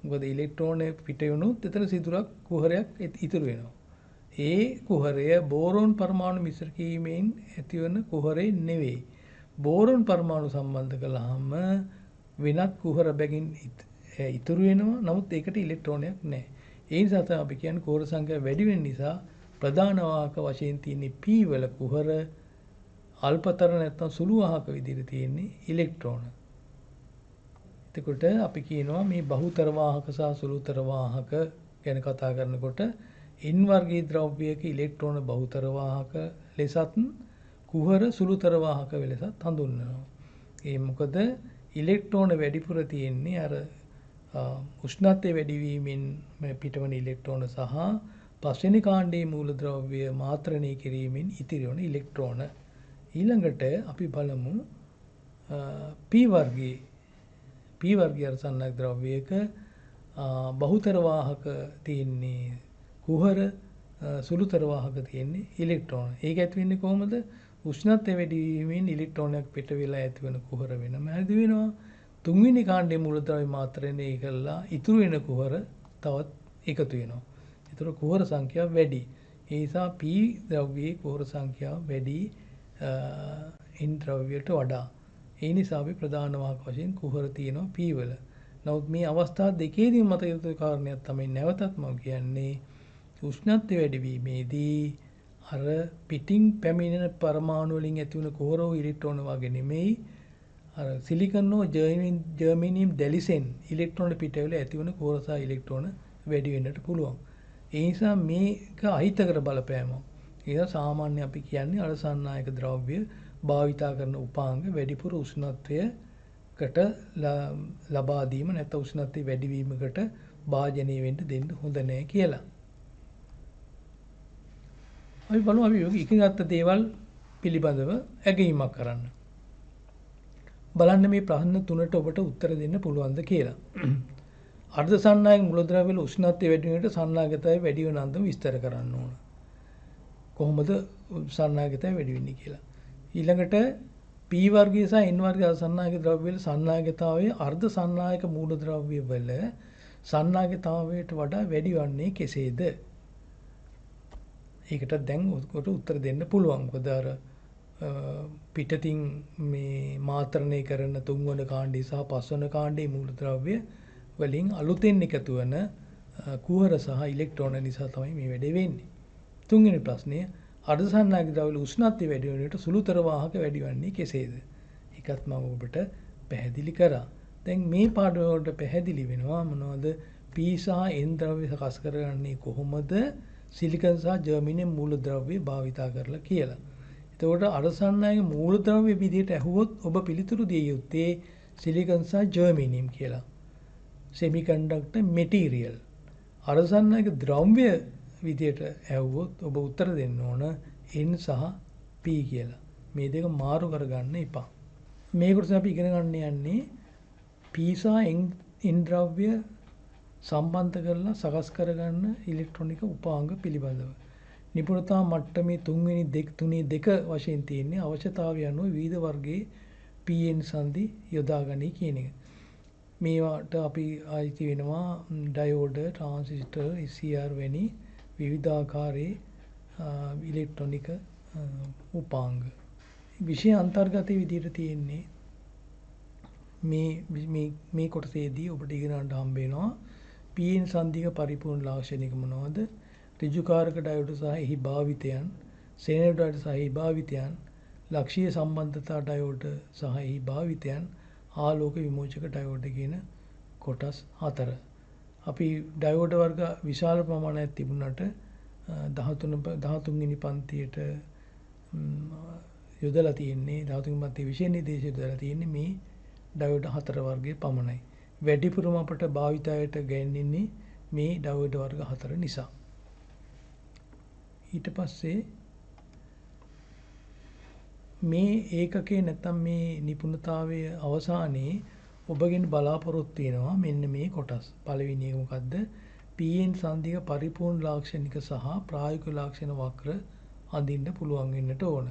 Speaker 1: මොකද ඉලෙක්ට්‍රෝන පිට වුණොත් එතන සිදුරක් කුහරයක් ඉතුරු වෙනවා. ඒ කුහරය බෝරෝන් පරමාණු මිශ්‍ර කිරීමෙන් ඇතිවන කුහරේ නෙවෙයි. බෝරෝන් පරමාණු සම්බන්ධ කළාම වෙනත් කුහර බැගින් ඉතුරු වෙනවා. නමුත් ඒකට ඉලෙක්ට්‍රෝනයක් නැහැ. ඒ නිසා තමයි අපි කියන්නේ කුහර සංඛ්‍යාව වැඩි වෙන නිසා ප්‍රධාන වාහක වශයෙන් තියෙන P වල කුහර අල්පතර නැත්නම් සුළු වාහක විදිහට තියෙන්නේ ඉලෙක්ට්‍රෝන. එතකොට අපි කියනවා මේ බහුතර වාහක සහ සුළුතර වාහක ගැන කතා කරනකොට N වර්ගයේ ද්‍රව්‍යයක ඉලෙක්ට්‍රෝන බහුතර වාහක ලෙසත් කුහර සුළුතර වාහක ලෙසත් හඳුන්වනවා. ඒ මොකද ඉලෙක්ට්‍රෝන වැඩිපුර තියෙන්නේ අර උෂ්ණත්වය වැඩි වීමෙන් පිටවන ඉලෙක්ට්‍රෝන සහ පස්වෙනි කාණ්ඩයේ මූලද්‍රව්‍ය මාත්‍රණය කිරීමෙන් ඉතිරි වන ඉලෙක්ට්‍රෝන. ඊළඟට අපි බලමු P වර්ගයේ අරසන්නක් ද්‍රව්‍යයක බහුතර වාහක තියෙන්නේ කුහර සුළුතර වාහක තියෙන්නේ ඉලෙක්ට්‍රෝන. ඒක ඇති වෙන්නේ කොහොමද? උෂ්ණත්වය වැඩි වීමෙන් ඉලෙක්ට්‍රෝනයක් පිට වෙලා ඇතිවන කුහර වෙනම ඇති වෙනවා. තුන්වෙනි කාණ්ඩයේ මූලද්‍රව්‍ය මාත්‍රණය කළා ඉතුරු වෙන කුහර තවත් එකතු වෙනවා. ඒතර කුහර සංඛ්‍යාව වැඩි. ඒ නිසා P ද්‍රව්‍යයේ කුහර සංඛ්‍යාව වැඩි N ද්‍රව්‍යයට වඩා. ඒ නිසා අපි ප්‍රධාන වාහක වශයෙන් කුහර තියෙනවා P වල. නමුත් මේ අවස්ථා දෙකේදී මත යුතු කාරණයක් තමයි නැවතත් මම කියන්නේ උෂ්ණත්වය වැඩි වීමේදී අර පිටින් පැමිණෙන පරමාණු වලින් ඇතිවන කුහර ඉලෙක්ට්‍රෝන වගේ නෙමෙයි අර සිලිකන් හෝ ජර්මේනියම් දැලිසෙන් ඉලෙක්ට්‍රෝන පිට වෙලා ඇතිවන කුහර සහ ඉලෙක්ට්‍රෝන වැඩි වෙන්නට පුළුවන්. ඒ නිසා මේක අහිතකර බලපෑමක්. ඒක සාමාන්‍ය අපි කියන්නේ අරසන්නායක ද්‍රව්‍ය භාවිතා කරන උපාංග වැඩිපුර උෂ්ණත්වයකට ලබා දීම නැත්නම් උෂ්ණත්වය වැඩි වීමකට භාජනය වෙන්න දෙන්න හොඳ නැහැ කියලා. අපි බලමු අපි ඉගෙනගත්ත දේවල් පිළිබඳව ඇගීමක් කරන්න. බලන්න මේ ප්‍රශ්න තුනට ඔබට උත්තර දෙන්න පුළුවන්ද කියලා. අර්ධ සන්නායක මූලද්‍රව්‍ය වල උෂ්ණත්වය වැඩි වෙනකොට සන්නායකතාවය වැඩි වෙන අන්දම විස්තර කරන්න ඕන. කොහොමද සන්නායකතාවය වැඩි වෙන්නේ කියලා. ඊළඟට P වර්ගය සහ N වර්ගය සන්නායක ද්‍රව්‍ය වල සන්නායකතාවයේ අර්ධ සන්නායක මූලද්‍රව්‍ය වල සන්නායකතාවයට වඩා වැඩි වන්නේ කෙසේද? ඒකට දැන් ඔකට උත්තර දෙන්න පුළුවන්. මොකද අර පිටතින් මේ මාත්‍රණය කරන තුන්වන කාණ්ඩය සහ පස්වන කාණ්ඩයේ මූලද්‍රව්‍ය වලින් අලුතෙන් එකතු වෙන කුහර සහ ඉලෙක්ට්‍රෝන නිසා තමයි මේ වැඩේ වෙන්නේ. තුන්වෙනි ප්‍රශ්නය අර්ධ සන්නායක ද්‍රව්‍ය වල උෂ්ණත්වය වැඩි වෙන විට සුළුතර වාහක වැඩි වන්නේ කෙසේද? ඒකත් මම ඔබට පැහැදිලි කරා. දැන් මේ පාඩම වලට පැහැදිලි වෙනවා මොනවද P සහ N ද්‍රව්‍ය සකස් කරගන්නේ කොහොමද සිලිකන් සහ ජර්මනියම් මූලද්‍රව්‍ය භාවිතා කරලා කියලා. එතකොට අරසන්නයිගේ මූලද්‍රව්‍ය විදිහට ඇහුවොත් ඔබ පිළිතුරු දිය යුත්තේ සිලිකන් සහ ජර්මනියම් කියලා. semiconductor material. අරසන්නයිගේ ද්‍රව්‍ය විදිහට ඇහුවොත් ඔබ උත්තර දෙන්න ඕන N සහ P කියලා. මේ දෙක මාරු කරගන්න එපා. මේ කොටස අපි ඉගෙන ගන්න යන්නේ P සහ N ද්‍රව්‍ය සම්බන්ධ කරලා සකස් කරගන්න ඉලෙක්ට්‍රොනික උපාංග පිළිබඳව. නිපුණතා මට්ටමේ 3 වශයෙන් තියෙන්නේ අවශ්‍යතාවය අනුව විවිධ වර්ගයේ PN සංදි යොදා ගනී කියන එක. මේවට අපි ආයිති වෙනවා ඩයෝඩ, ට්‍රාන්සිස්ටර්, SCR වැනි විවිධාකාරයේ ඉලෙක්ට්‍රොනික උපාංග. විෂය අන්තර්ගතයේ විදිහට තියෙන්නේ මේ කොටසේදී ඔබට ඉගෙන ගන්න හම්බ වෙනවා PN සංදික පරිපූර්ණ ලාක්ෂණික මොනවද? ඍජුකාරක ඩයෝඩ සහ එහි භාවිතයන්, සෙනෙඩයිඩ් සහ එහි භාවිතයන්, ලක්ෂීය සම්බන්ධතා ඩයෝඩ සහ එහි භාවිතයන්, ආලෝක විමෝචක ඩයෝඩ කියන කොටස් 4. අපි ඩයෝඩ වර්ග විශාල ප්‍රමාණයක් තිබුණාට 13 වෙනි පන්තියට යොදලා තියෙන්නේ 13 වෙනි පන්තියේ විෂය නිර්දේශය යොදලා තියෙන්නේ මේ ඩයෝඩ 4 වර්ගයේ පමණයි. වැඩිපුරම අපට භාවිතයට ගැන්වෙන්නේ මේ ඩයෝඩ වර්ග 4 නිසා. ඊට පස්සේ මේ ඒකකේ නැත්නම් මේ නිපුණතාවයේ අවසානයේ ඔබගෙන් බලාපොරොත්තු වෙනවා මෙන්න මේ කොටස්. පළවෙනි එක මොකද්ද? PN සංදික පරිපූර්ණ ලාක්ෂණික සහ ප්‍රායෝගික ලක්ෂණ වක්‍ර අඳින්න පුළුවන් වෙන්නට ඕන.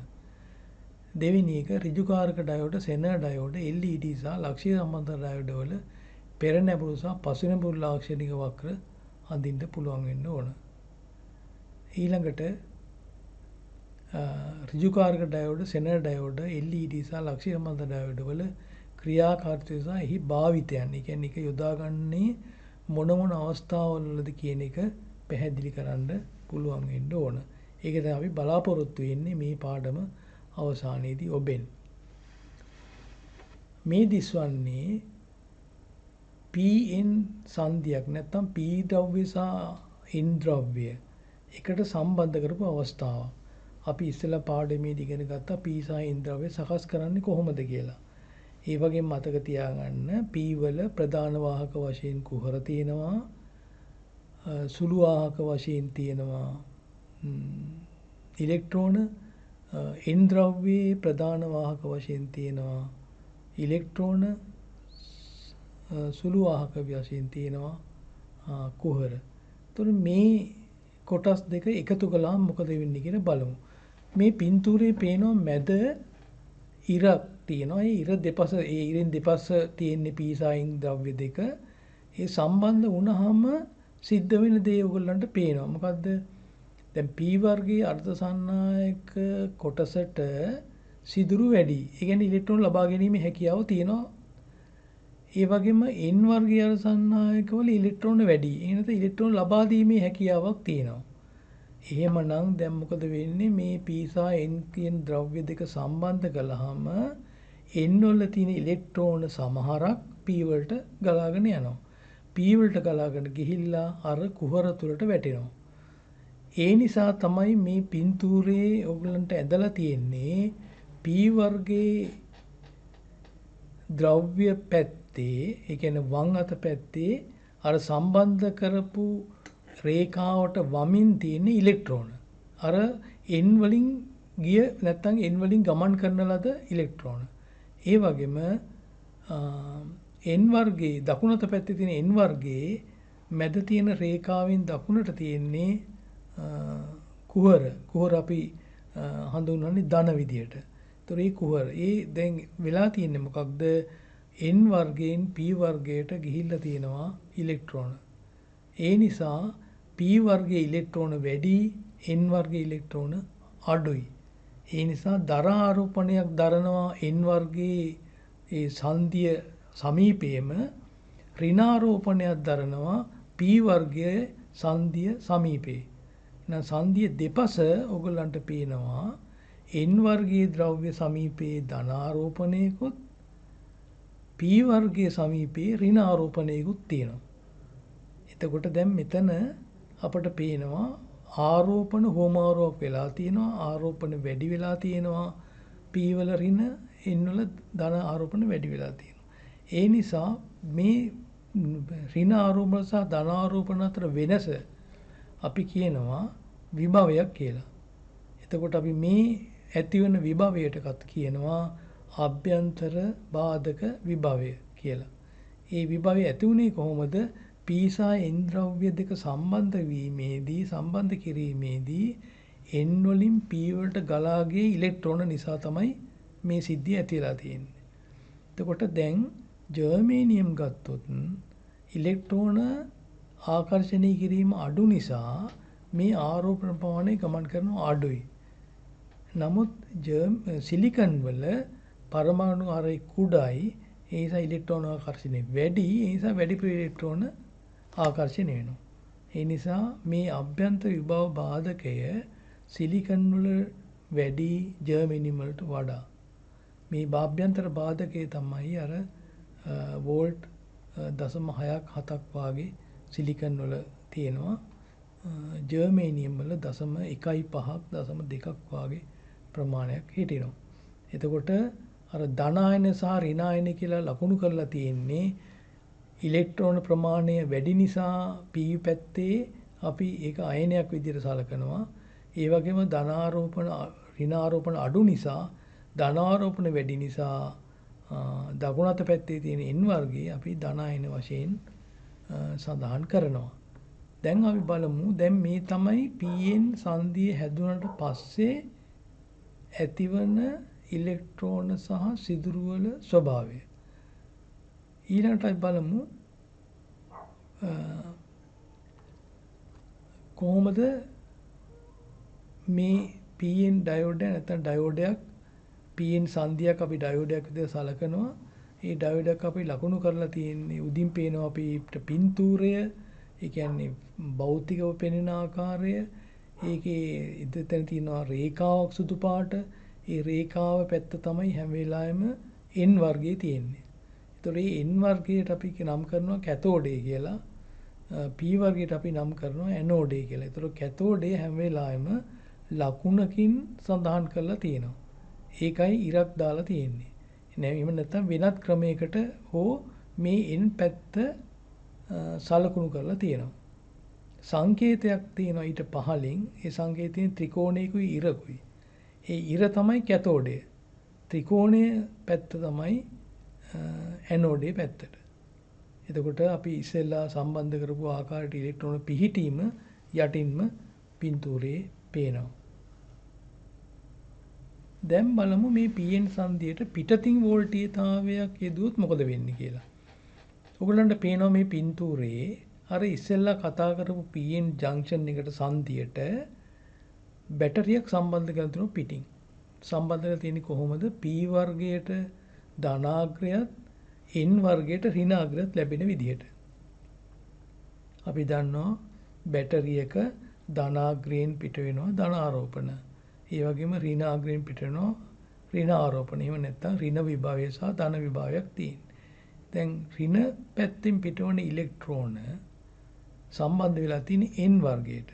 Speaker 1: දෙවෙනි එක ඍජුකාරක ඩයෝඩ, සෙනර් ඩයෝඩ, LED සහ ලක්ෂීය සම්බන්ධ ඩයෝඩ වල පෙර නැඹුරු සහ පසු නැඹුරු ලාක්ෂණික වක්‍ර අඳින්න පුළුවන් වෙන්න ඕන. ඊළඟට ඍජුකාරක ඩයෝඩ, සෙනර් ඩයෝඩ, LED සහ ලක්ෂීය සම්බන්ධ ඩයෝඩ වල ක්‍රියාකාරීත්වය සහ එහි භාවිතයන්. ඒ කියන්නේ ඒක යොදාගන්නේ මොන අවස්ථාවලද කියන එක පැහැදිලි කරන්න පුළුවන් වෙන්න ඕන. ඒක තමයි අපි බලාපොරොත්තු වෙන්නේ මේ පාඩම අවසානයේදී ඔබෙන්. මේ දිස්වන්නේ PN සංදියක් නැත්නම් P ද්‍රව්‍ය සහ N ද්‍රව්‍ය එකට සම්බන්ධ කරපු අවස්ථාව. අපි ඉස්සෙල්ලා පාඩමේදී ඉගෙන ගත්තා P සහ N ද්‍රව්‍ය සකස් කරන්නේ කොහොමද කියලා. ඒ වගේම මතක තියාගන්න P වල ප්‍රධාන වාහක වශයෙන් කුහර තියෙනවා, සුළු වාහක වශයෙන් තියෙනවා ඉලෙක්ට්‍රෝන, N ද්‍රව්‍යයේ ප්‍රධාන වාහක වශයෙන් තියෙනවා ඉලෙක්ට්‍රෝන, සුළු වාහක වශයෙන් තියෙනවා කුහර. එතකොට මේ කොටස් දෙක එකතු කළාම මොකද වෙන්නේ කියලා බලමු. මේ පින්තූරේ පේනවා මැද ඉරක් තියෙනවා. ඒ ඉර දෙපස ඉරෙන් දෙපස තියෙන P සහ N ද්‍රව්‍ය දෙක ඒ සම්බන්ධ වුණාම සිද්ධ වෙන දේ ඔයගොල්ලන්ට පේනවා. මොකද්ද? දැන් P වර්ගයේ අර්ධසන්නායක කොටසට සිදුරු වැඩි. ඒ කියන්නේ ඉලෙක්ට්‍රෝන ලබා ගැනීමේ හැකියාව තියෙනවා. ඒ වගේම N වර්ගයේ අර්ධසන්නායකවල ඉලෙක්ට්‍රෝන වැඩි. ඒ නැත්නම් ඉලෙක්ට්‍රෝන ලබා දීමේ හැකියාවක් තියෙනවා. එහෙමනම් දැන් මොකද වෙන්නේ? මේ P සහ N කියන ද්‍රව්‍ය දෙක සම්බන්ධ කළාම N වල තියෙන ඉලෙක්ට්‍රෝන සමහරක් P වලට ගලාගෙන යනවා. P වලට ගලාගෙන ගිහිල්ලා අර කුහර තුලට වැටෙනවා. ඒ නිසා තමයි මේ පින්තූරේ ඔයගලන්ට ඇදලා තියෙන්නේ P වර්ගයේ ද්‍රව්‍ය පැත්තේ, ඒ කියන්නේ වම් අත පැත්තේ අර සම්බන්ධ කරපු රේඛාවට වමින් තියෙන ඉලෙක්ට්‍රෝන. අර N වලින් ගිය නැත්නම් N වලින් ගමන් කරන ලද ඉලෙක්ට්‍රෝන. ඒ වගේම N වර්ගයේ දකුණත පැත්තේ තියෙන N වර්ගයේ මැද තියෙන රේඛාවෙන් දකුණට තියෙන්නේ කුහර. කුහර අපි හඳුන්වන්නේ ධන විදියට. ඒතර මේ කුහර ඒ දැන් වෙලා තියෙන්නේ මොකක්ද? N වර්ගයෙන් P වර්ගයට ගිහිල්ලා තියෙනවා ඉලෙක්ට්‍රෝන. ඒ නිසා P වර්ගයේ ඉලෙක්ට්‍රෝන වැඩි, N වර්ගයේ ඉලෙක්ට්‍රෝන අඩුයි. ඒ නිසා දර ආරෝපණයක් දරනවා N වර්ගයේ ඒ සංදිය සමීපයේම, ඍණාරෝපණයක් දරනවා P වර්ගයේ සංදිය සමීපේ. එහෙනම් සංදිය දෙපස ඔයගලන්ට පේනවා N වර්ගයේ ද්‍රව්‍ය සමීපයේ ධනාරෝපණයකොත් P වර්ගයේ සමීපයේ ඍණ ආරෝපණයකුත් තියෙනවා. එතකොට දැන් මෙතන අපට පේනවා ආරෝපණ හෝමාරෝප වෙලා තියෙනවා, ආරෝපණ වැඩි වෙලා තියෙනවා, P වල ඍණ N වල ධන ආරෝපණ වැඩි වෙලා තියෙනවා. ඒ නිසා මේ ඍණ ආරෝපණ සහ ධන ආරෝපණ අතර වෙනස අපි කියනවා විභවයක් කියලා. එතකොට අපි මේ ඇතිවන විභවයටත් කියනවා අභ්‍යන්තර බාධක විභවය කියලා. ඒ විභවය ඇති වුණේ කොහොමද? P සහ N ද්‍රව්‍ය දෙක සම්බන්ධ කිරීමේදී N වලින් P වලට ගලා ගිය ඉලෙක්ට්‍රෝන නිසා තමයි මේ සිද්ධිය ඇති වෙලා තියෙන්නේ. එතකොට දැන් ජර්මේනියම් ගත්තොත් ඉලෙක්ට්‍රෝන ආකර්ෂණය කිරීම අඩු නිසා මේ ආරෝපණ ප්‍රමාණය ගමන් කරනවා අඩුයි. නමුත් සිලිකන් වල පරමාණු ආරය කුඩායි, ඒ නිසා ඉලෙක්ට්‍රෝන ආකර්ෂණය වැඩි, ඒ නිසා වැඩිපුර ඉලෙක්ට්‍රෝන ආකර්ෂණය වෙනවා. ඒ නිසා මේ අභ්‍යන්තර විභව බාධකය සිලිකන් වල වැඩි ජර්මේනියම් වලට වඩා. මේ අභ්‍යන්තර බාධකය තමයි අර වෝල්ට් 0.6ක් 7ක් වාගේ සිලිකන් වල තියෙනවා. ජර්මේනියම් වල 0.15ක් 0.2ක් වාගේ ප්‍රමාණයක් හිටිනවා. එතකොට අර ධනායන සහ ඍණායන කියලා ලකුණු කරලා තියෙන්නේ ඉලෙක්ට්‍රෝන ප්‍රමාණය වැඩි නිසා P පැත්තේ අපි ඒක අයනයක් විදිහට සලකනවා. ඒ වගේම ධනාරෝපණ ඍණාරෝපණ අඩු නිසා ධනාරෝපණ වැඩි නිසා දකුණු අත පැත්තේ තියෙන N වර්ගයේ අපි ධනායන වශයෙන් සඳහන් කරනවා. දැන් අපි බලමු දැන් මේ තමයි Pn සංදිය හැදුනට පස්සේ ඇතිවන ඉලෙක්ට්‍රෝන සහ සිදුරු වල ස්වභාවය. ඊළඟට අපි බලමු කොහොමද මේ Pn ඩයෝඩ් නැත්නම් ඩයෝඩයක් Pn සංදියක් අපි ඩයෝඩයක් විදිහට සලකනවා. ඒ ඩයෝඩයක් අපි ලකුණු කරලා තියෙන්නේ උදින් පේනවා අපිට පින්තූරය, ඒ කියන්නේ භෞතිකව පෙනෙන ආකාරය, ඒකේ ඉදිරියෙන් තියෙනවා රේඛාවක් සුදු පාට. ඒ රේඛාව පැත්ත තමයි හැම වෙලාවෙම N වර්ගයේ තියෙන්නේ. ඒතකොට මේ N වර්ගයට අපි නම් කරනවා කැතෝඩේ කියලා. P වර්ගයට අපි නම් කරනවා ඇනෝඩේ කියලා. ඒතකොට කැතෝඩේ හැම වෙලාවෙම ලකුණකින් සඳහන් කරලා තියෙනවා. ඒකයි ඉරක් දාලා තියෙන්නේ. එහෙම නැත්නම් වෙනත් ක්‍රමයකට හෝ මේ N පැත්ත සලකුණු කරලා තියෙනවා. සංකේතයක් තියෙනවා ඊට පහළින්. ඒ සංකේතයෙන් ත්‍රිකෝණයකුයි ඉරකුයි. ඒ ඉර තමයි කැතෝඩය. ත්‍රිකෝණයේ පැත්ත තමයි ඇනෝඩේ පැත්තට. එතකොට අපි ඉස්සෙල්ලා සම්බන්ධ කරපු ආකාරයට ඉලෙක්ට්‍රෝන පිහිටීම යටින්ම පින්තූරයේ පේනවා. දැන් බලමු මේ Pn සංදියට පිටතින් වෝල්ටීයතාවයක් යෙදුවොත් මොකද වෙන්නේ කියලා. ඔයගලන්ට පේනවා මේ පින්තූරයේ අර ඉස්සෙල්ලා කතා කරපු Pn ජංක්ෂන් එකට සංදියට බැටරියක් සම්බන්ධ කරලා තියෙනවා පිටින්. සම්බන්ධ කරලා තියෙන්නේ කොහොමද? P වර්ගයට ධනාග්‍රයත් N වර්ගයට ඍණාග්‍රයත් ලැබෙන විදිහට. අපි දන්නවා බැටරියක ධනාග්‍රයෙන් පිට වෙනවා ධන ආරෝපණ. ඒ වගේම ඍණාග්‍රයෙන් පිට වෙනවා ඍණ ආරෝපණ. එහෙම නැත්නම් ඍණ විභවය සහ ධන විභවයක් තියෙනවා. දැන් ඍණ පැත්තෙන් පිටවන ඉලෙක්ට්‍රෝන සම්බන්ධ වෙලා තියෙන්නේ N වර්ගයට.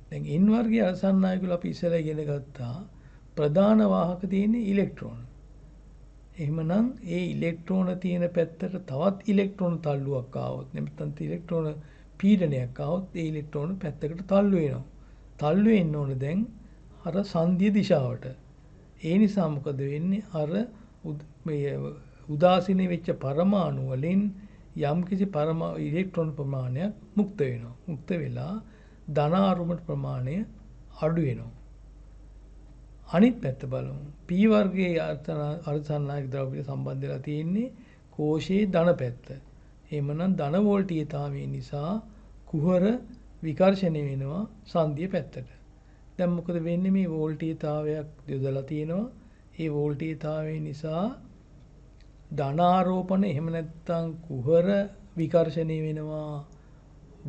Speaker 1: දැන් N වර්ගයේ අසන්නායකල අපි ඉස්සෙල්ලා ඉගෙන ගත්තා ප්‍රධාන වාහක තියෙන්නේ ඉලෙක්ට්‍රෝන. එහෙමනම් ඒ ඉලෙක්ට්‍රෝන තියෙන පැත්තට තවත් ඉලෙක්ට්‍රෝන තල්ලුවක් ආවොත් නැත්නම් ඉලෙක්ට්‍රෝන පීඩනයක් ආවොත් ඒ ඉලෙක්ට්‍රෝන පැත්තකට තල්ලු වෙනවා. තල්ලු වෙන්න ඕන දැන් අර සංදිය දිශාවට. ඒ නිසා මොකද වෙන්නේ? අර උදාසීන වෙච්ච පරමාණු වලින් යම්කිසි ඉලෙක්ට්‍රෝන ප්‍රමාණයක් මුක්ත වෙනවා. මුක්ත වෙලා ධන ආරෝපණ ප්‍රමාණය අඩු වෙනවා. අනිත් පැත්ත බලමු. P වර්ගයේ අර්ධසන්නායක ද්‍රව්‍ය සම්බන්ධ වෙලා තියෙන්නේ කෝෂයේ ධන පැත්ත. එහෙමනම් ධන වෝල්ටීයතාවය නිසා කුහර විකර්ෂණය වෙනවා සංදිය පැත්තට. දැන් මොකද වෙන්නේ? මේ වෝල්ටීයතාවයක් යොදලා තියෙනවා. ඒ වෝල්ටීයතාවය නිසා ධන ආරෝපණ එහෙම නැත්නම් කුහර විකර්ෂණය වෙනවා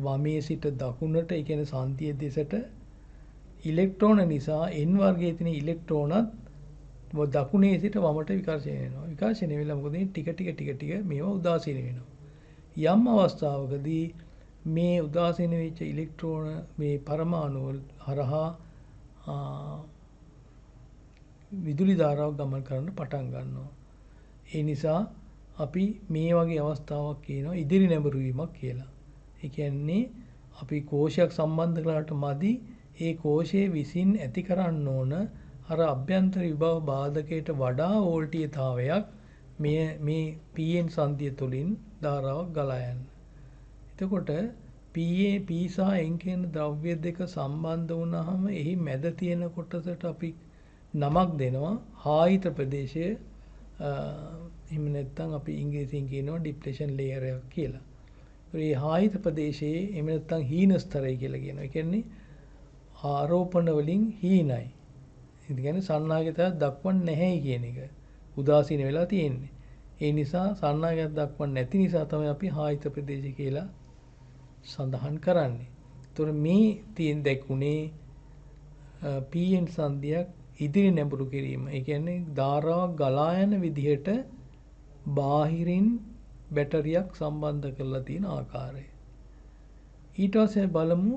Speaker 1: වමේ සිට දකුණට, ඒ කියන්නේ සංදිය දෙසට. ඉලෙක්ට්‍රෝන නිසා N වර්ගයේ තියෙන ඉලෙක්ට්‍රෝනත් දකුණේ සිට වමට විකර්ෂණය වෙනවා. විකර්ෂණය වෙලා මොකද වෙන්නේ? ටික මේවා උදාසීන වෙනවා. යම් අවස්ථාවකදී මේ උදාසීන වෙච්ච ඉලෙක්ට්‍රෝන මේ පරමාණු හරහා විදුලි ධාරාවක් ගමන් කරන්න පටන් ගන්නවා. ඒ නිසා අපි මේ වගේ අවස්ථාවක් කියනවා ඉදිරි නැඹුරු වීමක් කියලා. ඒ කියන්නේ අපි කෝෂයක් සම්බන්ධ කළාට මදි ඒ කෝෂයේ විසින් ඇති කරන්න ඕන අර අභ්‍යන්තර විභව බාධකයට වඩා වෝල්ටීයතාවයක් මේ PN සංදිය තුළින් ධාරාවක් ගලා යන්න. එතකොට P සහ N කියන ද්‍රව්‍ය දෙක සම්බන්ධ වුණාම එහි මැද තියෙන කොටසට අපි නමක් දෙනවා හායිත ප්‍රදේශය. එහෙම නැත්නම් අපි ඉංග්‍රීසියෙන් කියනවා ඩිප්ලෙෂන් ලේයර් එකක් කියලා. ඒ හායිත ප්‍රදේශයේ එහෙම නැත්නම් හීන ස්තරය කියලා කියනවා. ඒ කියන්නේ ආරෝපණ වලින් හීනයි. ඒ කියන්නේ සන්නාගතයක් දක්වන්නේ නැහැයි කියන එක. උදාසීන වෙලා තියෙන්නේ. ඒ නිසා සන්නාගතයක් දක්වන්නේ නැති නිසා තමයි අපි හායිත ප්‍රදේශය කියලා සඳහන් කරන්නේ. ඒතර මේ තියෙන දැක්ුණේ PN සංදියක් ඉදිරි නැඹුරු කිරීම. ඒ කියන්නේ ධාරාවක් ගලා යන විදිහට බාහිරින් බැටරියක් සම්බන්ධ කරලා තියෙන ආකාරය. ඊට පස්සේ බලමු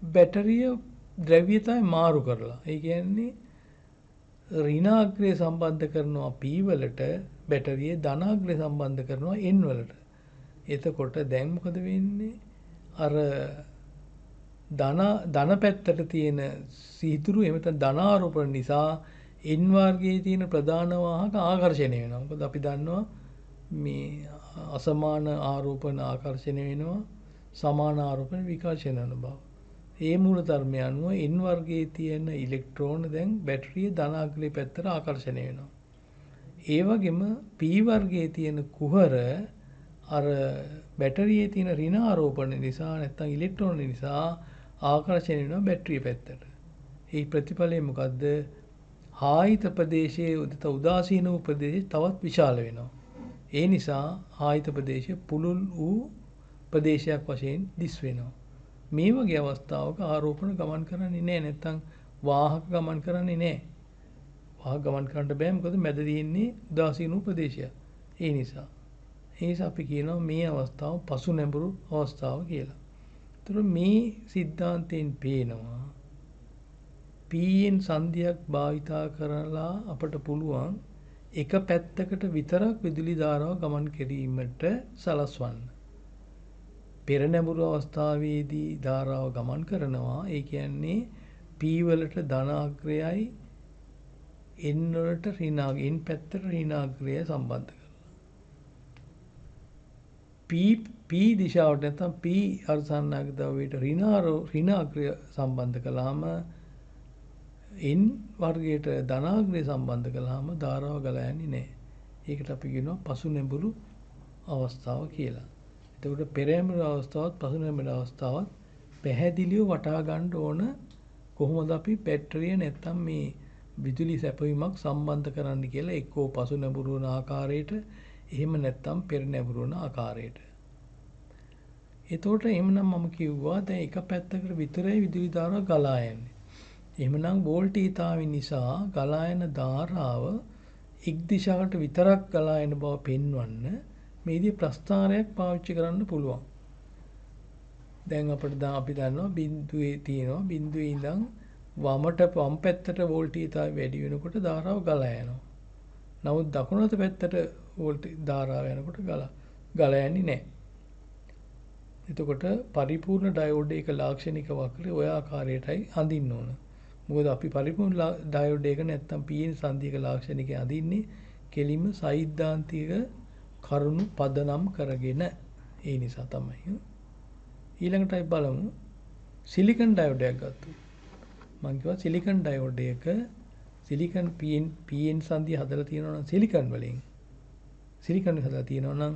Speaker 1: බැටරිය ද්‍රව්‍යතාවය මාරු කරලා. ඒ කියන්නේ ඍණාග්‍රය සම්බන්ධ කරනවා P වලට, බැටරියේ ධනාග්‍රය සම්බන්ධ කරනවා N වලට. එතකොට දැන් මොකද වෙන්නේ? අර ධන පැත්තට තියෙන සීතුරු එහෙම නැත්නම් ධනාරෝපණ නිසා N වර්ගයේ තියෙන ප්‍රධාන වාහක ආකර්ෂණය වෙනවා. මොකද අපි දන්නවා මේ අසමාන ආරෝපණ ආකර්ෂණය වෙනවා, සමාන ආරෝපණ විකර්ෂණ වෙන බව. ඒ මූල ධර්මය අනුව N වර්ගයේ තියෙන ඉලෙක්ට්‍රෝන දැන් බැටරියේ ධනාග්‍රේ පැත්තට ආකර්ෂණය වෙනවා. ඒ වගේම P වර්ගයේ තියෙන කුහර අර බැටරියේ තියෙන ඍණ ආරෝපණ නිසා නැත්නම් ඉලෙක්ට්‍රෝන නිසා ආකර්ෂණය වෙනවා බැටරිය පැත්තට. ඒ ප්‍රතිඵලය මොකද්ද? හායිත ප්‍රදේශයේ උදාසීන වූ ප්‍රදේශය තවත් විශාල වෙනවා. ඒ නිසා හායිත ප්‍රදේශය පුළුල් වූ ප්‍රදේශයක් වශයෙන් දිස් වෙනවා. මේ වගේ අවස්ථාවක ආරෝපණ ගමන් කරන්නේ නැහැ. නැත්නම් වාහක ගමන් කරන්නේ නැහැ. වාහක ගමන් කරන්න බෑ. මොකද මැද තියෙන්නේ උදාසීන වූ ප්‍රදේශය. ඒ නිසා අපි කියනවා මේ අවස්ථාව පසු නැඹුරු අවස්ථාව කියලා. ඒතර මේ සිද්ධාන්තයෙන් පේනවා PN සංදියක් භාවිතා කරලා අපට පුළුවන් එක පැත්තකට විතරක් විදුලි ධාරාව ගමන් කිරීමට සලස්වන්න. පෙර නැඹුරු අවස්ථාවේදී ධාරාව ගමන් කරනවා. ඒ කියන්නේ P වලට ධනාග්‍රයයි N වලට ඍණාග්‍රය, N පැත්තට ඍණාග්‍රය සම්බන්ධ කරනවා. P දිශාවට නැත්නම් P අර්ධසන්නාග ද්‍රව්‍යයට ඍණාග්‍රය සම්බන්ධ කළාම N වර්ගයට ධනාග්‍රය සම්බන්ධ කළාම ධාරාව ගලා යන්නේ නැහැ. ඒකට අපි කියනවා පසු නැඹුරු අවස්ථාව කියලා. එතකොට පෙර නැඹුරු අවස්ථාවත් පසු නැඹුරු අවස්ථාවත් පැහැදිලිව වටහා ගන්න ඕන කොහොමද අපි බැටරිය නැත්නම් මේ විදුලි සැපයීමක් සම්බන්ධ කරන්න කියලා එක්කෝ පසු නැඹුරු වන ආකාරයට එහෙම නැත්නම් පෙර නැඹුරු වන ආකාරයට. එතකොට එහෙමනම් මම කිව්වා දැන් එක පැත්තකට විතරයි විදුලි ධාරාව ගලා යන්නේ. එහෙමනම් වෝල්ටීයතාවය නිසා ගලා යන ධාරාව එක් දිශාවකට විතරක් ගලා යන බව පෙන්වන්න මේදී ප්‍රස්ථාරයක් පාවිච්චි කරන්න පුළුවන්. දැන් අපි දන්නවා බිඳුවේ තියෙනවා බිඳුවේ ඉඳන් වම් පැත්තට වෝල්ටීයතාවය වැඩි වෙනකොට ධාරාව ගලා යනවා. නමුත් දකුණත පැත්තට ධාරාව යනකොට ගලා යන්නේ නැහැ. එතකොට පරිපූර්ණ ඩයෝඩ් එක ලාක්ෂණික වක්‍රය ඔය ආකාරයටයි අඳින්න ඕන. මොකද අපි පරිපූර්ණ ඩයෝඩ් එක නැත්තම් PN සංදියක ලාක්ෂණිකය අඳින්නේ කෙලින්ම සෛද්ධාන්තික කරුණු පදනම් කරගෙන. ඒ නිසා තමයි. ඊළඟට අපි බලමු සිලිකන් ඩයෝඩ් එකක් ගත්තා. මම කිව්වා සිලිකන් ඩයෝඩ් එක සිලිකන් PN සංදිය හදලා තියෙනවා නම් සිලිකන් වලින් සිලිකන් හදලා තියෙනවා නම්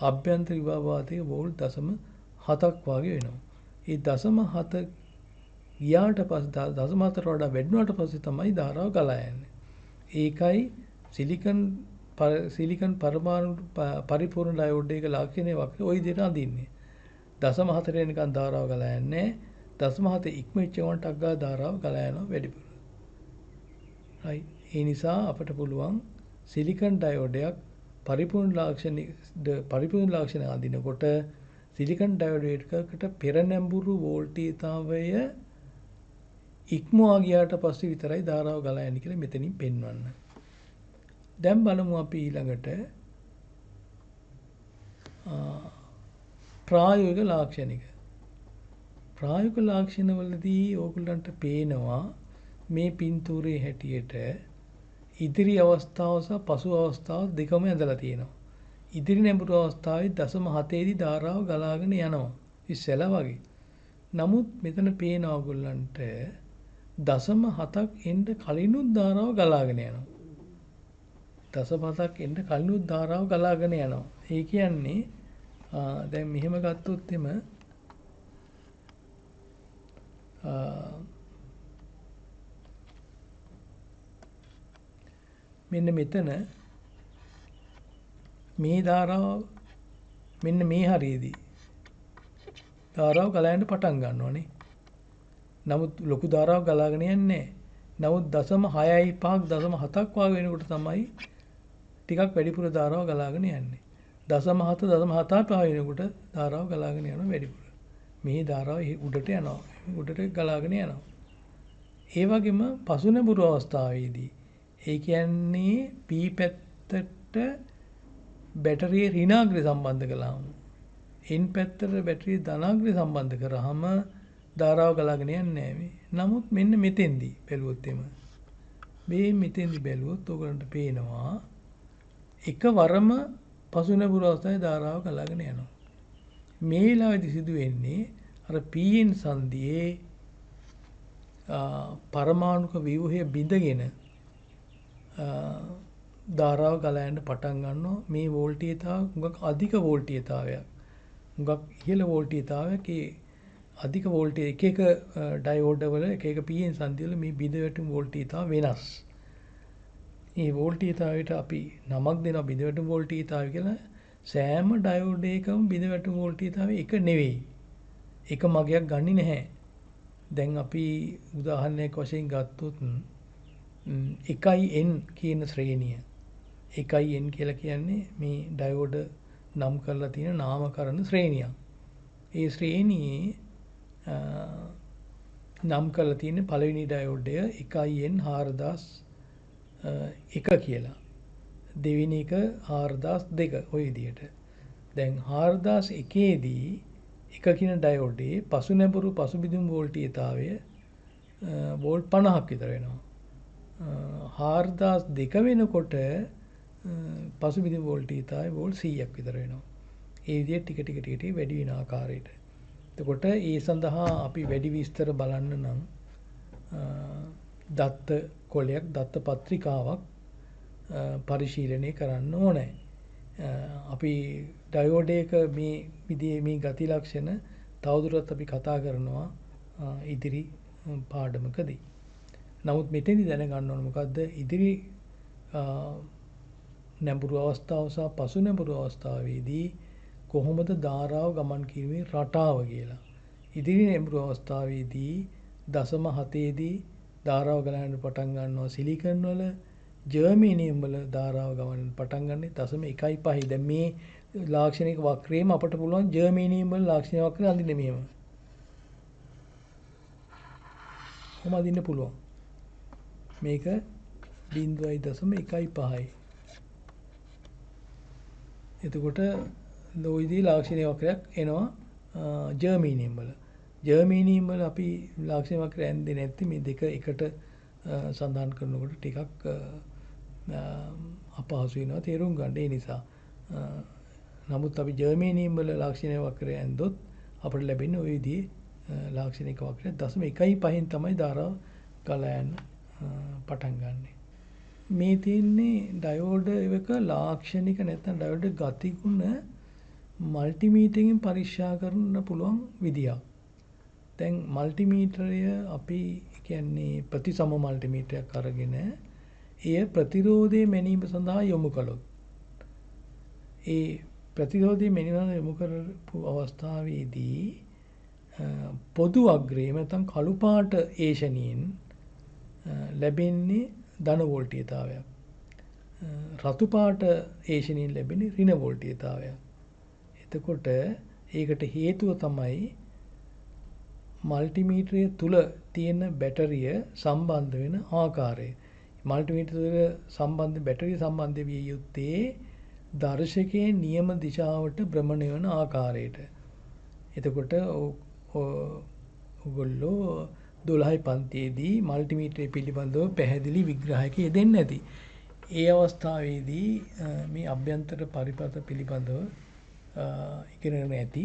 Speaker 1: අභ්‍යන්තර විභවවාතයේ වෝල්ට් 0.7ක් වගේ වෙනවා. ඒ 0.7 ගියාට පස්සේ 0.7ට වඩා වැඩිුණාට පස්සේ තමයි ධාරාව ගලා යන්නේ. ඒකයි සිලිකන් පරමාණු පරිපූර්ණ ඩයෝඩ් එක ලාක්ෂණයේ වක්‍රය ওই විදිහට අඳින්නේ. 0.4 වෙනකන් ධාරාව ගලා යන්නේ. 0.7 ඉක්මෙච්ච ගමන් ටක් ගාලා ධාරාව ගලා යනවා වැඩිපුර. right. ඒ නිසා අපිට පුළුවන් සිලිකන් ඩයෝඩයක් පරිපූර්ණ ලාක්ෂණ අඳිනකොට සිලිකන් ඩයෝඩ් එකකට පෙර නැඹුරු වෝල්ටීයතාවය ඉක්මවා ගියාට පස්සේ විතරයි ධාරාව ගලා යන්නේ කියලා මෙතනින් පෙන්වන්න. දැන් බලමු අපි ඊළඟට ප්‍රායෝගික ලාක්ෂණික. ප්‍රායෝගික ලාක්ෂණවලදී ඕගොල්ලන්ට පේනවා මේ පින්තූරයේ හැටියට ඉදිරි අවස්ථාව සහ පසු අවස්ථාව දෙකම ඇඳලා තියෙනවා. ඉදිරි නැඹුරු අවස්ථාවේ 0.7 දී ධාරාව ගලාගෙන යනවා. ඉස්සෙල්ලා වගේ. නමුත් මෙතන පේනවා ඕගොල්ලන්ට 0.7ක් එන්න කලිනුත් ධාරාව ගලාගෙන යනවා. 0.7ක් එන්න කලිනුත් ධාරාව ගලාගෙන යනවා. ඒ කියන්නේ දැන් මෙහෙම ගත්තොත් එම මෙන්න මෙතන මේ ධාරාව මෙන්න මේ හරියේදී ධාරාව ගලා යන්න පටන් ගන්නවානේ. නමුත් ලොකු ධාරාවක් ගලාගෙන යන්නේ නැහැ. නමුත් 0.6ක් 0.7ක් වගේ වෙනකොට තමයි ටිකක් වැඩිපුර ධාරාව ගලාගෙන යන්නේ. 0.7 0.7 වෙනකොට ධාරාව ගලාගෙන යනවා වැඩිපුර. මේ ධාරාව උඩට යනවා. උඩට ගලාගෙන යනවා. ඒ වගේම පසු නැඹුරු අවස්ථාවේදී ඒ කියන්නේ P පැත්තට බැටරියේ ඍණාග්‍රය සම්බන්ධ කළාම N පැත්තට බැටරියේ ධනාග්‍රය සම්බන්ධ කරාම ධාරාව ගලාගෙන යන්නේ නැහැ. නමුත් මෙන්න මෙතෙන්දී බැලුවොත් මෙතෙන්දී බැලුවොත් ඔයගලන්ට පේනවා එකවරම පසු නැඹුරු අවස්ථාවේ ධාරාව ගලාගෙන යනවා. මේ වෙලාවේදී සිදු වෙන්නේ අර PN සංදියේ පරමාණුක ව්‍යුහය බිඳගෙන ධාරාව ගලා යන්න පටන් ගන්නවා. මේ වෝල්ටීයතාව හුඟක් අධික වෝල්ටීයතාවයක්. හුඟක් ඉහළ වෝල්ටීයතාවයක්. ඒ අධික වෝල්ටේජ් එක ඩයෝඩ් වල එක PN සංදි වල මේ බිඳ වැටුම් වෝල්ටීයතාව වෙනස්. මේ වෝල්ටීයතාවයට අපි නමක් දෙනවා බිඳ වැටුම් වෝල්ටීයතාවය කියලා. සෑම ඩයෝඩ් එකකම බිඳ වැටුම් වෝල්ටීයතාවය එක නෙවෙයි. එක මගයක් ගන්නෙ නැහැ. දැන් අපි උදාහරණයක් වශයෙන් ගත්තොත් 1n කියන ශ්‍රේණිය. 1n කියලා කියන්නේ මේ ඩයෝඩ් නම් කරලා තියෙන නාමකරණ ශ්‍රේණියක්. ඒ ශ්‍රේණියේ නම් කරලා තියෙන පළවෙනි ඩයෝඩය 1n4001 කියලා. දෙවෙනි එක 4002 ඔය විදිහට. දැන් 4001 දී එක කියන ඩයෝඩේ පසු නැඹුරු පසුබිඳුම් වෝල්ටීයතාවය වෝල්ට් 50ක් විතර වෙනවා. 4002 වෙනකොට පසුබිඳුම් වෝල්ටීයතාවය වෝල්ට් 100ක් විතර වෙනවා. ඒ විදිහට ටික ටික වැඩි වෙන ආකාරයට. එතකොට ඒ සඳහා අපි වැඩි විස්තර බලන්න නම් දත්ත කොලයක් දත්ත පත්‍රිකාවක් පරිශීලනය කරන්න ඕනේ. අපි ඩයෝඩ් එක මේ විදිහේ මේ ගති ලක්ෂණ තවදුරටත් අපි කතා කරනවා ඉදිරි පාඩමකදී. නමුත් මෙතෙන්දි දැනගන්න ඕන මොකද්ද ඉදිරි නැඹුරු අවස්ථාව සහ පසු නැඹුරු අවස්ථාවේදී කොහොමද ධාරාව ගමන් කිරීමේ රටාව කියලා. ඉදිරි නැඹුරු අවස්ථාවේදී 0.7 දී ධාරාව ගලන්න පටන් ගන්නවා සිලිකන් වල, ජර්මේනියම් වල ධාරාව ගමන් පටන් ගන්න 0.15. දැන් මේ ලාක්ෂණික වක්‍රයේම අපට පුළුවන් ජර්මේනියම් වල ලාක්ෂණික වක්‍රය අඳින්න මෙහෙම. කොහොම අඳින්න පුළුවන්? මේක 0.15යි. එතකොට ලෝයිදී ලාක්ෂණික වක්‍රයක් එනවා ජර්මේනියම් වල. ජර්මේනියම් වල අපි ලාක්ෂණික වක්‍රය ඇඳෙන්නේ නැත්නම් මේ දෙක එකට සඳහන් කරනකොට ටිකක් අපහසු වෙනවා තේරුම් ගන්න. ඒ නිසා නමුත් අපි ජර්මේනියම් වල ලාක්ෂණික වක්‍රය ඇඳොත් අපිට ලැබෙන්නේ ওই විදිහේ ලාක්ෂණික වක්‍රය 0.15න් තමයි ධාරාව ගලා යන්න පටන් ගන්නෙ. මේ තියෙන්නේ ඩයෝඩ් එක ලාක්ෂණික නැත්නම් ඩයෝඩ් ගතිගුණ මල්ටිමීටරකින් පරීක්ෂා කරන්න පුළුවන් විදියක්. දැන් මල්ටිමීටරය අපි කියන්නේ ප්‍රතිසම මල්ටිමීටරයක් අරගෙන එය ප්‍රතිරෝධය මැනීම සඳහා යොමු කළොත් ඒ ප්‍රතිරෝධය මැනීම යොමු කරපු අවස්ථාවේදී පොදු අග්‍රයේ නැත්නම් කළු පාට ඒෂණියෙන් ලැබෙන්නේ ධන වෝල්ටීයතාවයක්. රතු පාට ඒෂණියෙන් ලැබෙන්නේ ඍණ වෝල්ටීයතාවයක්. එතකොට ඒකට හේතුව තමයි මල්ටිමීටරය තුල තියෙන බැටරිය සම්බන්ධ වෙන ආකාරය. මල්ටිමීටර තුල සම්බන්ධ බැටරිය සම්බන්ධ විය යුත්තේ දර්ශකයේ නියම දිශාවට භ්‍රමණය වන ආකාරයට. එතකොට ඔයගොල්ලෝ 12යි පන්තියේදී මල්ටිමීටරය පිළිබඳව පැහැදිලි විග්‍රහයක යෙදෙන්නේ නැති. ඒ අවස්ථාවේදී මේ අභ්‍යන්තර පරිපථ පිළිබඳව ඉගෙනගෙන ඇති.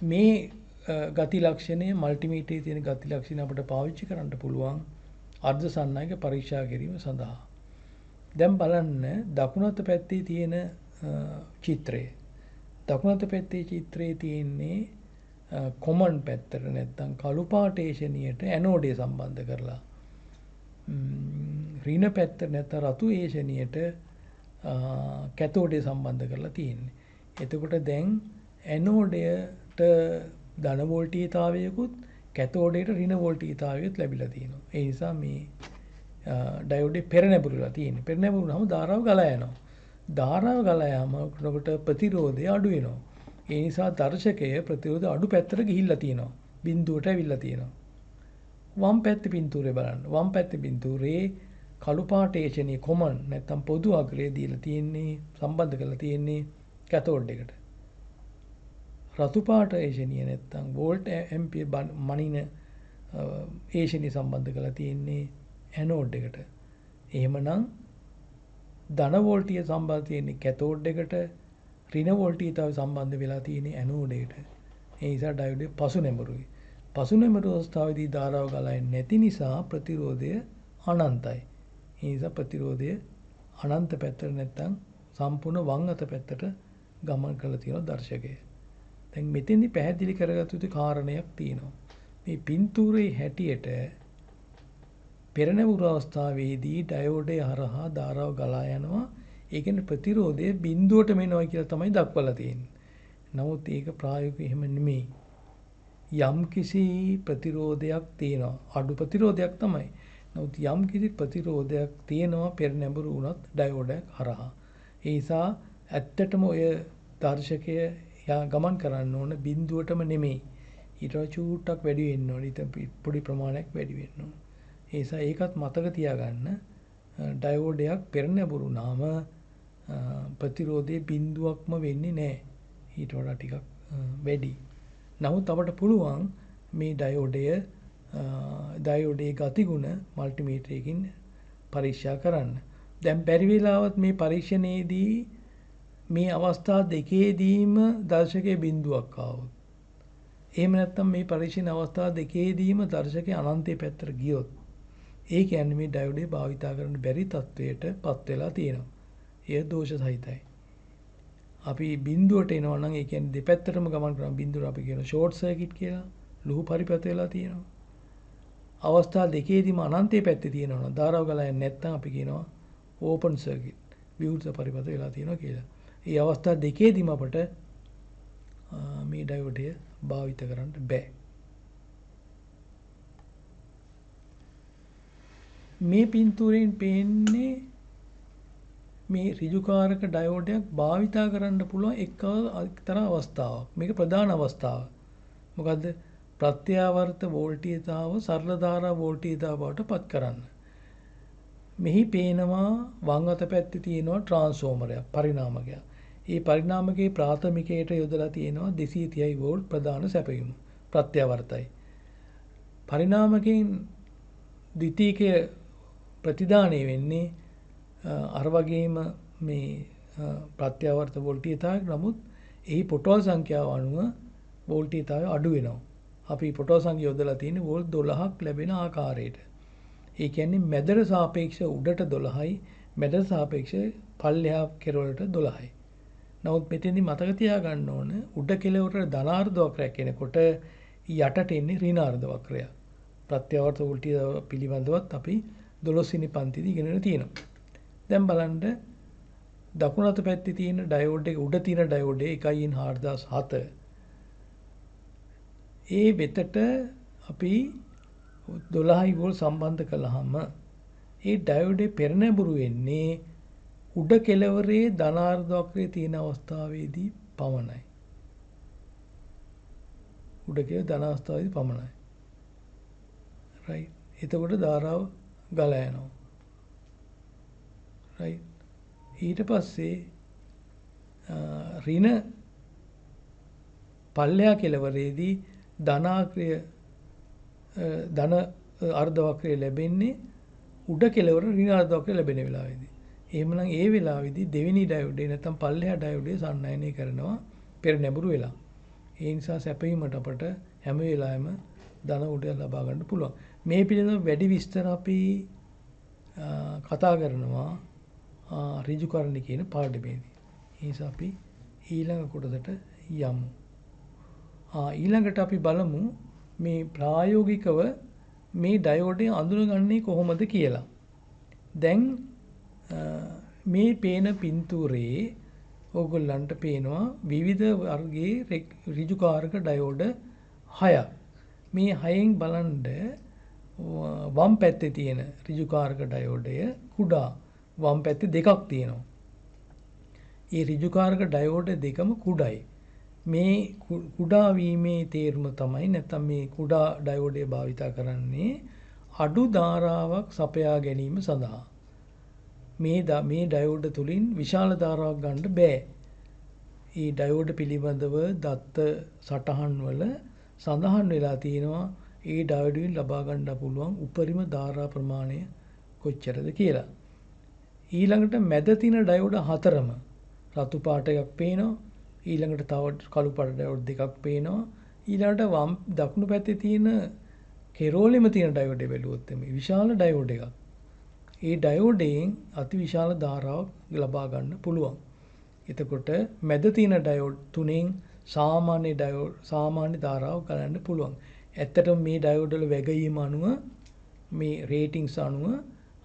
Speaker 1: මේ ගති ලක්ෂණය මල්ටිමීටරයේ තියෙන ගති ලක්ෂණ අපිට පාවිච්චි කරන්න පුළුවන් අර්ධ සන්නායක පරීක්ෂා කිරීම සඳහා. දැන් බලන්න දකුණත පැත්තේ තියෙන චිත්‍රය. දකුණත පැත්තේ චිත්‍රයේ තියෙන්නේ කොමන් පැත්තට නැත්නම් කළු පාට ඒෂණියට ඇනෝඩය සම්බන්ධ කරලා. ඍණ පැත්ත නැත්නම් රතු ඒෂණියට කැතෝඩය සම්බන්ධ කරලා තියෙන්නේ. එතකොට දැන් ඇනෝඩයට ධන වෝල්ටීයතාවයකුත් කැතෝඩයට ඍණ වෝල්ටීයතාවයකුත් ලැබිලා තියෙනවා. ඒ නිසා මේ ඩයෝඩේ පෙරනැඹුරුලා තියෙන්නේ. පෙරනැඹුරුනම ධාරාව ගලා යනවා. ධාරාව ගලා යාම කොට ප්‍රතිරෝධය අඩු වෙනවා. ඒ නිසා දර්ශකය ප්‍රතිරෝධ අඩු පැත්තට ගිහිල්ලා තියෙනවා. බිඳුවට ඇවිල්ලා තියෙනවා. වම් පැත්තේ පින්තූරේ බලන්න. වම් පැත්තේ පින්තූරේ කළු පාට ඒෂණිය කොමන් නැත්නම් පොදු අග්‍රය දීලා තියෙන්නේ සම්බන්ධ කරලා තියෙන්නේ කැතෝඩ් එකට. රතු පාට ඒෂණිය නැත්නම් වෝල්ට් ඇම්පියර් මනින ඒෂණිය සම්බන්ධ කරලා තියෙන්නේ ඇනෝඩ් එකට. එහෙමනම් ධන වෝල්ටීය සම්බන්ධ තියෙන්නේ කැතෝඩ් එකට, ඍණ වෝල්ටීයතාව සම්බන්ධ වෙලා තියෙන්නේ ඇනෝඩ් එකට. ඒ නිසා ඩයෝඩේ පසු නැඹුරුයි. පසු නැඹුරු අවස්ථාවේදී ධාරාව ගලන්නේ නැති නිසා ප්‍රතිරෝධය අනන්තයි. ඒ නිසා ප්‍රතිරෝධය අනන්ත පැත්තට නැත්නම් සම්පූර්ණ වම් අත පැත්තට ගමන් කරලා තියෙන දර්ශකය. දැන් මෙතෙන්දි පැහැදිලි කරගත යුතු කාරණයක් තියෙනවා. මේ පින්තූරේ හැටියට පෙරනැඹුරු අවස්ථාවේදී ඩයෝඩේ හරහා ධාරාව ගලා යනවා. ඒ කියන්නේ ප්‍රතිරෝධය බිඳුවටම එනවා කියලා තමයි දක්වලා තියෙන්නේ. නමුත් ඒක ප්‍රායෝගිකව එහෙම නෙමෙයි. යම් කිසි ප්‍රතිරෝධයක් තියෙනවා. අඩු ප්‍රතිරෝධයක් තමයි. නමුත් යම් කිසි ප්‍රතිරෝධයක් තියෙනවා පෙරනැඹුරු වුණත් ඩයෝඩයක් හරහා. ඒ නිසා ඇත්තටම ඔය දර්ශකය ගමන් කරන්න ඕන බිඳුවටම නෙමෙයි. ඊට වඩා චූට්ටක් වැඩි වෙන්න ඕන. ඊට පොඩි ප්‍රමාණයක් වැඩි වෙන්න ඕන. ඒ නිසා ඒකත් මතක තියාගන්න. ඩයෝඩයක් පෙරනැඹුරු නාම ප්‍රතිරෝධයේ බිඳුවක්ම වෙන්නේ නැහැ. ඊට වඩා ටිකක් වැඩි. නමුත් අපට පුළුවන් මේ ඩයෝඩේ ගතිගුණ මල්ටිමීටරයකින් පරීක්ෂා කරන්න. දැන් බැරි වෙලාවත් මේ පරීක්ෂණයේදී මේ අවස්ථා දෙකේදීම දර්ශකයේ බිඳුවක් ආවොත්, එහෙම නැත්නම් මේ පරීක්ෂණ අවස්ථා දෙකේදීම දර්ශකයේ අනන්තයේ පැත්තට ගියොත්, ඒ කියන්නේ මේ ඩයෝඩේ භාවිතා කරන්න බැරි තත්වයට පත් වෙලා තියෙනවා. එය දෝෂ සහිතයි. අපි බිඳුවට එනවා නම් ඒ කියන්නේ දෙපැත්තටම ගමන් කරන බිඳුවට අපි කියන ෂෝට් සර්කිට් කියලා, ලුහු පරිපථ වෙලා තියෙනවා. අවස්ථා දෙකේදීම අනන්තයේ පැත්තේ තියෙනවා. ධාරාව ගලා යන්නේ නැත්නම් අපි කියනවා ඕපන් සර්කිට්, විවෘත පරිපථ වෙලා තියෙනවා කියලා. මේ අවස්ථා දෙකේදීම අපට මේ ඩයෝඩය භාවිත කරන්න බෑ. මේ පින්තූරයෙන් පේන්නේ මේ ඍජුකාරක ඩයෝඩයක් භාවිතා කරන්න පුළුවන් එක්තරා අවස්ථාවක්. මේක ප්‍රධාන අවස්ථාව. මොකද්ද? ප්‍රත්‍යාවර්ත වෝල්ටීයතාව සරල ධාරා වෝල්ටීයතාව බවට පත් කරන්න. මෙහි පේනවා වම් අත පැත්තේ තියෙනවා ට්‍රාන්ස්ෆෝමරයක්, පරිණාමකයක්. ඒ පරිණාමකයේ ප්‍රාථමිකයට යොදලා තියෙනවා 230 වෝල්ට් ප්‍රධාන සැපයුම ප්‍රත්‍යාවර්තයි. පරිණාමකයෙන් ද්විතීයික ප්‍රතිදානය වෙන්නේ අර වගේම මේ ප්‍රත්‍යාවර්ත වෝල්ටීයතාවයක්. නමුත් එහි පොටෝල් සංඛ්‍යාව අනුව වෝල්ටීයතාවය අඩු වෙනවා. අපි පොටෝල් සංඛ්‍යාව යොදලා තියෙන්නේ වෝල්ට් 12ක් ලැබෙන ආකාරයට. ඒ කියන්නේ මැදට සාපේක්ෂව උඩට 12යි, මැදට සාපේක්ෂව පල්ලෙහා කෙරවලට 12යි. නමුත් මෙතෙන්දි මතක තියාගන්න ඕන උඩ කෙළවරට ධනාර්ධ වක්‍රයක් එනකොට යටට එන්නේ ඍණාර්ධ වක්‍රයක්. ප්‍රත්‍යාවර්ත වෝල්ටීය පිළිබඳවත් අපි 12 වෙනි පන්තියේදී ඉගෙනගෙන තියෙනවා. දැන් බලන්න දකුණු අත පැත්තේ තියෙන ඩයෝඩ් එක උඩ තියෙන ඩයෝඩ් එක 1.4007 ඒ වෙතට අපි 12 වෝල්ට් සම්බන්ධ කළාම ඒ ඩයෝඩේ පෙරනැඹුරු වෙන්නේ උඩ කෙළවරේ ධනාර්ධ වක්‍රයේ තියෙන අවස්ථාවේදී පමණයි. උඩ කෙළවර ධන අවස්ථාවේදී පමණයි. right. එතකොට ධාරාව ගලා යනවා. right. ඊට පස්සේ ඍණ පල්ලෙහා කෙළවරේදී ධනාක්‍රිය ධන අර්ධ වක්‍රය ලැබෙන්නේ උඩ කෙළවර ඍණ අර්ධ වක්‍රය ලැබෙන වෙලාවේදී. එහෙමනම් ඒ වෙලාවේදී දෙවෙනි ඩයෝඩේ නැත්නම් පල්ලෙහා ඩයෝඩේ සන්නයනය කරනවා පෙර නැඹුරු වෙලා. ඒ නිසා සැපයීමට අපට හැම වෙලාවෙම ධන උඩ ලබා ගන්න පුළුවන්. මේ පිළිබඳව වැඩි විස්තර අපි කතා කරනවා ඍජුකරණ කියන පාඩමේදී. ඒ නිසා අපි ඊළඟ කොටසට යමු. ඊළඟට අපි බලමු මේ ප්‍රායෝගිකව මේ ඩයෝඩේ අඳුනගන්නේ කොහොමද කියලා. දැන් මේ පේන පින්තූරේ ඕගොල්ලන්ට පේනවා විවිධ වර්ගයේ ඍජුකාරක ඩයෝඩ 6ක්. මේ 6න් බලන්න වම් පැත්තේ තියෙන ඍජුකාරක ඩයෝඩය කුඩා, වම් පැත්තේ දෙකක් තියෙනවා. ඒ ඍජුකාරක ඩයෝඩ දෙකම කුඩායි. මේ කුඩා වීමේ තේරුම තමයි නැත්නම් මේ කුඩා ඩයෝඩය භාවිත කරන්නේ අඩු ධාරාවක් සපයා ගැනීම සඳහා. මේ ඩයෝඩ තුලින් විශාල ධාරාවක් ගන්න බෑ. මේ ඩයෝඩ පිළිබඳව දත්ත සටහන් වල සඳහන් වෙලා තියෙනවා ඒ ඩයෝඩයෙන් ලබා ගන්න පුළුවන් උපරිම ධාරා ප්‍රමාණය කොච්චරද කියලා. ඊළඟට මැද තියෙන ඩයෝඩ හතරම රතු පාට එකක් පේනවා. ඊළඟට තව කළු පාට ඩයෝඩ් දෙකක් පේනවා. ඊළඟට වම් දකුණු පැත්තේ තියෙන කෙරෝලෙම තියෙන ඩයෝඩ් එක බැලුවොත් මේ විශාල ඩයෝඩ් එකක්. ඒ ඩයෝඩයෙන් අති විශාල ධාරාවක් ලබා ගන්න පුළුවන්. එතකොට මැද තියෙන ඩයෝඩ් තුනෙන් සාමාන්‍ය ධාරාවක් ගන්න පුළුවන්. ඇත්තටම මේ ඩයෝඩ් වල වැගීම අනුව මේ රේටින්ග්ස් අනුව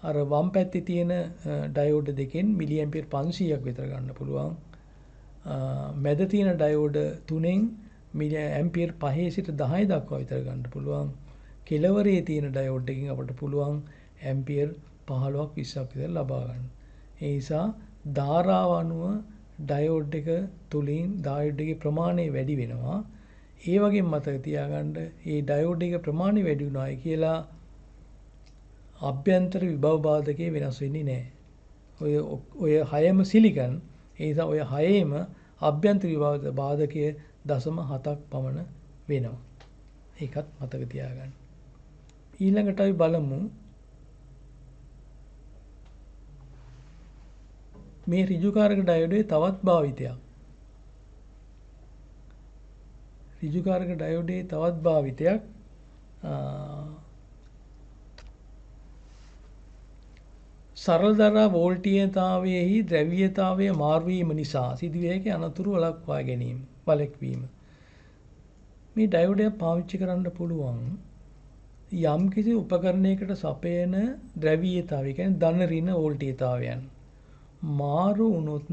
Speaker 1: අර වම් පැත්තේ තියෙන ඩයෝඩ් දෙකෙන් මිලි ඇම්පියර් 500ක් විතර ගන්න පුළුවන්. මැද තියෙන ඩයෝඩ තුනෙන් මිලි ඇම්පියර් 5 සිට 10 දක්වා විතර ගන්න පුළුවන්. කෙළවරේ තියෙන ඩයෝඩ් එකකින් අපට පුළුවන් ඇම්පියර් 15ක් 20ක් විතර ලබා ගන්න. ඒ නිසා ධාරාව අනුව ඩයෝඩ් එක තුලින් ඩයෝඩ් එකේ ප්‍රමාණය වැඩි වෙනවා. ඒ වගේම මතක තියාගන්න මේ ඩයෝඩ් එකේ ප්‍රමාණය වැඩි වුණායි කියලා අභ්‍යන්තර විභව බාධකේ වෙනස් වෙන්නේ නැහැ. ඔය 6ම සිලිකන්. ඒ නිසා ඔය 6ේම අභ්‍යන්තර විභව බාධකයේ 0.7ක් පමණ වෙනවා. ඒකත් මතක තියාගන්න. ඊළඟට අපි බලමු මේ ඍජුකාරක ඩයෝඩයේ තවත් භාවිතයක්. ඍජුකාරක ඩයෝඩයේ තවත් භාවිතයක් සරල ධාරා වෝල්ටීයතාවයෙහි ද්‍රව්‍යතාවය මාරු වීම නිසා සිදුවිය හැකි අනතුරු වළක්වීම. මේ ඩයෝඩය පාවිච්චි කරන්න පුළුවන් යම්කිසි උපකරණයකට සපයන ද්‍රව්‍යතාවය කියන්නේ ධන ඍණ වෝල්ටීයතාවයන් මාරු වුණොත්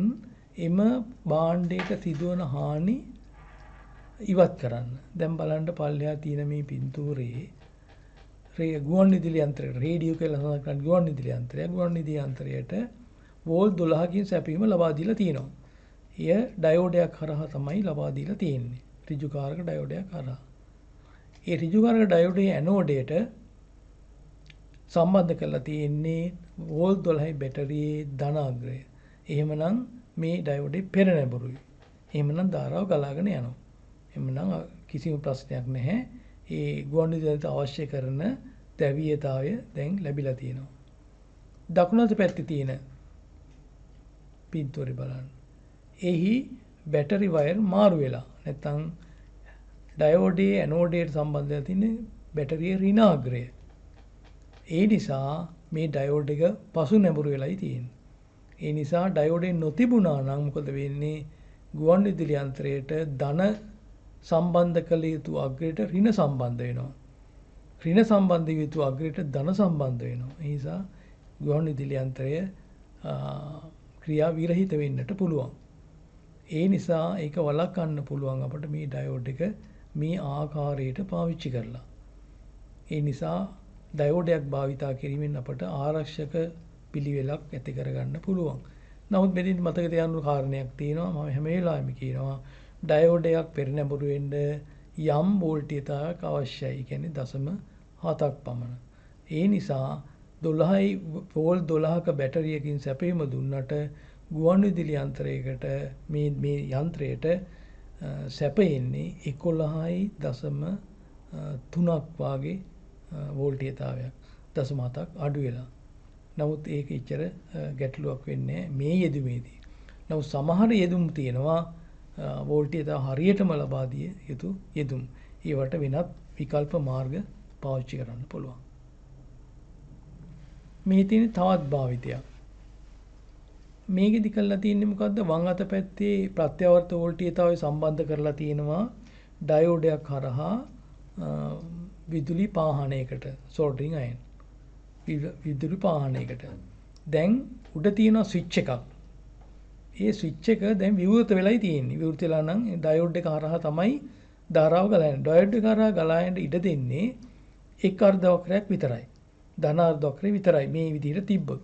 Speaker 1: එම භාණ්ඩයට සිදුවන හානි ඉවත් කරන්න. දැන් බලන්න පල්ලෙහා තියෙන මේ පින්තූරේ ගුවන් විදුලි යන්ත්‍රයට රේඩියෝ කියලා සඳහන් කරන ගුවන් විදුලි යන්ත්‍රය ගුවන් විදුලි යන්ත්‍රයට වෝල්ට් 12කින් සැපීම ලබා දීලා තියෙනවා. එය ඩයෝඩයක් හරහා තමයි ලබා දීලා තියෙන්නේ. ඍජුකාරක ඩයෝඩයක් හරහා. ඒ ඍජුකාරක ඩයෝඩයේ ඇනෝඩයට සම්බන්ධ කරලා තියෙන්නේ වෝල්ට් 12 බැටරියේ ධනාග්‍රය. එහෙමනම් මේ ඩයෝඩේ පෙර නැඹුරුයි. එහෙමනම් ධාරාව ගලාගෙන යනවා. එහෙමනම් කිසිම ප්‍රශ්නයක් නැහැ. ඒ ගුවන් විදුලියට අවශ්‍ය කරන ද්‍රව්‍යතාවය දැන් ලැබිලා තියෙනවා. දකුණත පැත්තේ තියෙන පින්තූරේ බලන්න. එහි බැටරි වයර් මාරු වෙලා නැත්නම් ඩයෝඩයේ ඇනෝඩයට සම්බන්ධ වෙලා තියෙන බැටරියේ ඍණාග්‍රය. ඒ නිසා මේ ඩයෝඩ් එක පසු නැඹුරු වෙලයි තියෙන්නේ. ඒ නිසා ඩයෝඩේ නොතිබුණා නම් මොකද වෙන්නේ? ගුවන් විදුලි යන්ත්‍රයට ධන සම්බන්ධ කළ යුතු අග්‍රයට ඍණ සම්බන්ධ වෙනවා. ඍණ සම්බන්ධ යුතු අග්‍රයට ධන සම්බන්ධ වෙනවා. ඒ නිසා ගුවන් විදුලි යන්ත්‍රය ක්‍රියා විරහිත වෙන්නට පුළුවන්. ඒ නිසා ඒක වළක්වන්න පුළුවන් අපිට මේ ඩයෝඩ් එක මේ ආකාරයට පාවිච්චි කරලා. ඒ නිසා ඩයෝඩයක් භාවිතා කිරීමෙන් අපට ආරක්ෂක පිළිවෙලක් ඇති කරගන්න පුළුවන්. නමුත් මෙතන මතක තියාගන්න කාරණයක් තියෙනවා. මම හැම වෙලාවෙම කියනවා ඩයෝඩයක් පෙරනැඹුරු වෙන්න යම් වෝල්ටේජයක් අවශ්‍යයි. ඒ කියන්නේ 0.7ක් පමණ. ඒ නිසා 12 වෝල්ට් 12ක බැටරියකින් සැපයීම දුන්නට ගුවන්විදුලි යන්ත්‍රයකට මේ යන්ත්‍රයට සැපෙන්නේ 11.3ක් වාගේ වෝල්ටේජතාවයක් 0.7ක් අඩු වෙලා. නමුත් ඒක ඉච්චර ගැටලුවක් වෙන්නේ මේ යෙදුමේදී. නමුත් සමහර යෙදුම් තියෙනවා වෝල්ටේජය හරියටම ලබා දිය යුතු යෙදුම්. ඒවට වෙනත් විකල්ප මාර්ග පාවිච්චි කරන්න පුළුවන්. මේ තියෙන තවත් භාවිතයක්. මේකෙදි කරලා තියෙන්නේ මොකද්ද? වම් අත පැත්තේ ප්‍රත්‍යවර්ත වෝල්ටේජතාවය සම්බන්ධ කරලා තියෙනවා ඩයෝඩයක් හරහා විදුලි පාහනයකට සෝල්ඩරින් අයන්. විදුලි පාහනයකට. දැන් උඩ තියෙන ස්විච් එකක්. ඒ ස්විච් එක දැන් විවෘත වෙලයි තියෙන්නේ. විවෘත වෙලා නම් ඩයෝඩ් එක හරහා තමයි ධාරාව ගලන්නේ. ඩයෝඩ් එක හරහා ගලායන්න ඉඩ දෙන්නේ එක් අර්ධ වක්‍රයක් විතරයි. ධන අර්ධ වක්‍රය විතරයි මේ විදිහට තිබ්බොත්.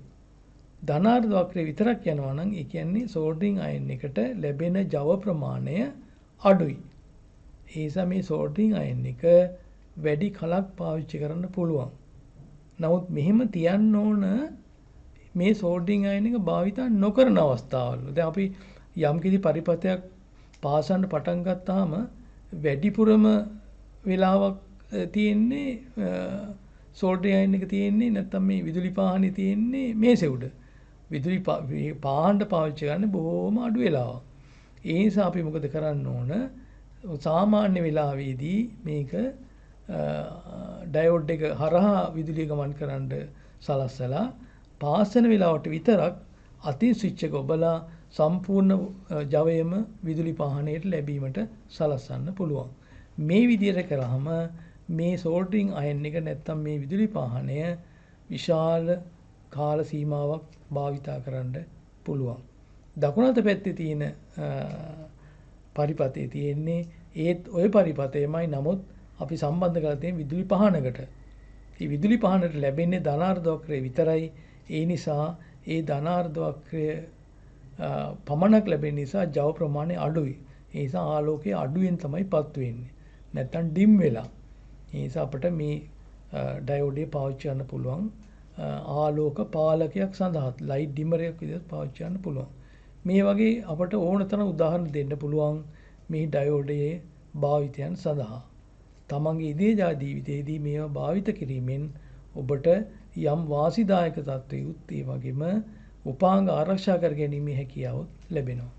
Speaker 1: ධන අර්ධ වක්‍රය විතරක් යනවා නම් ඒ කියන්නේ සෝල්ඩරින් අයන් එකට ලැබෙන ජව ප්‍රමාණය අඩුයි. ඒ නිසා මේ සෝල්ඩරින් අයන් එක වැඩි කලක් පාවිච්චි කරන්න පුළුවන්. නමුත් මෙහෙම තියන්න ඕන මේ සෝල්ඩරින් අයන් එක භාවිත නොකරන අවස්ථාවල. දැන් අපි යම් කිසි පරිපථයක් පාසන්න පටන් ගත්තාම වැඩිපුරම වෙලාවක් තියෙන්නේ සෝල්ඩරින් අයන් එක තියෙන්නේ නැත්නම් මේ විදුලි පාහනේ තියෙන්නේ මේසෙ උඩ. විදුලි පාහන්න පාවිච්චි කරන්නේ බොහොම අඩු වෙලාවක්. ඒ නිසා අපි මොකද කරන්න ඕන? සාමාන්‍ය වෙලාවේදී මේක ඩයෝඩ් එක හරහා විදුලිය ගමන් කරන්න සලස්සලා පාසන වෙලාවට විතරක් අතින් ස්විච් එක ඔබලා සම්පූර්ණ ජවයම විදුලි පාහනයට ලැබීමට සලස්සන්න පුළුවන්. මේ විදිහට කරාම මේ සෝල්ඩරින් අයන් එක නැත්තම් මේ විදුලි පාහනය විශාල කාල සීමාවක් භාවිතා කරන්න පුළුවන්. දකුණු අත පැත්තේ තියෙන පරිපථයේ තියෙන්නේ ඒත් ওই පරිපථයමයි. නමුත් අපි සම්බන්ධ කරලා තියෙන විදුලි පහනකට. මේ විදුලි පහනට ලැබෙන්නේ ධනාර්ධ වක්‍රය විතරයි. ඒ නිසා ඒ ධනාර්ධ වක්‍රය පමණක් ලැබෙන නිසා ජව ප්‍රමාණය අඩුයි. ඒ නිසා ආලෝකය අඩුවෙන් තමයි පත් වෙන්නේ. නැත්තම් ඩිම් වෙලා. ඒ නිසා අපිට මේ ඩයෝඩ් එක පාවිච්චි කරන්න පුළුවන්. ආලෝක පාලකයක් සඳහා ලයිට් ඩිමර් එකක් විදිහට පාවිච්චි කරන්න පුළුවන්. මේ වගේ අපට ඕන තරම් උදාහරණ දෙන්න පුළුවන් මේ ඩයෝඩයේ භාවිතයන් සඳහා. තමන්ගේ ඉදිරියදා ජීවිතයේදී මේවා භාවිත කිරීමෙන් ඔබට යම් වාසිදායක තත්ත්වයුත් ඒ වගේම උපාංග ආරක්ෂා කර ගැනීමේ හැකියාව ලැබෙනවා.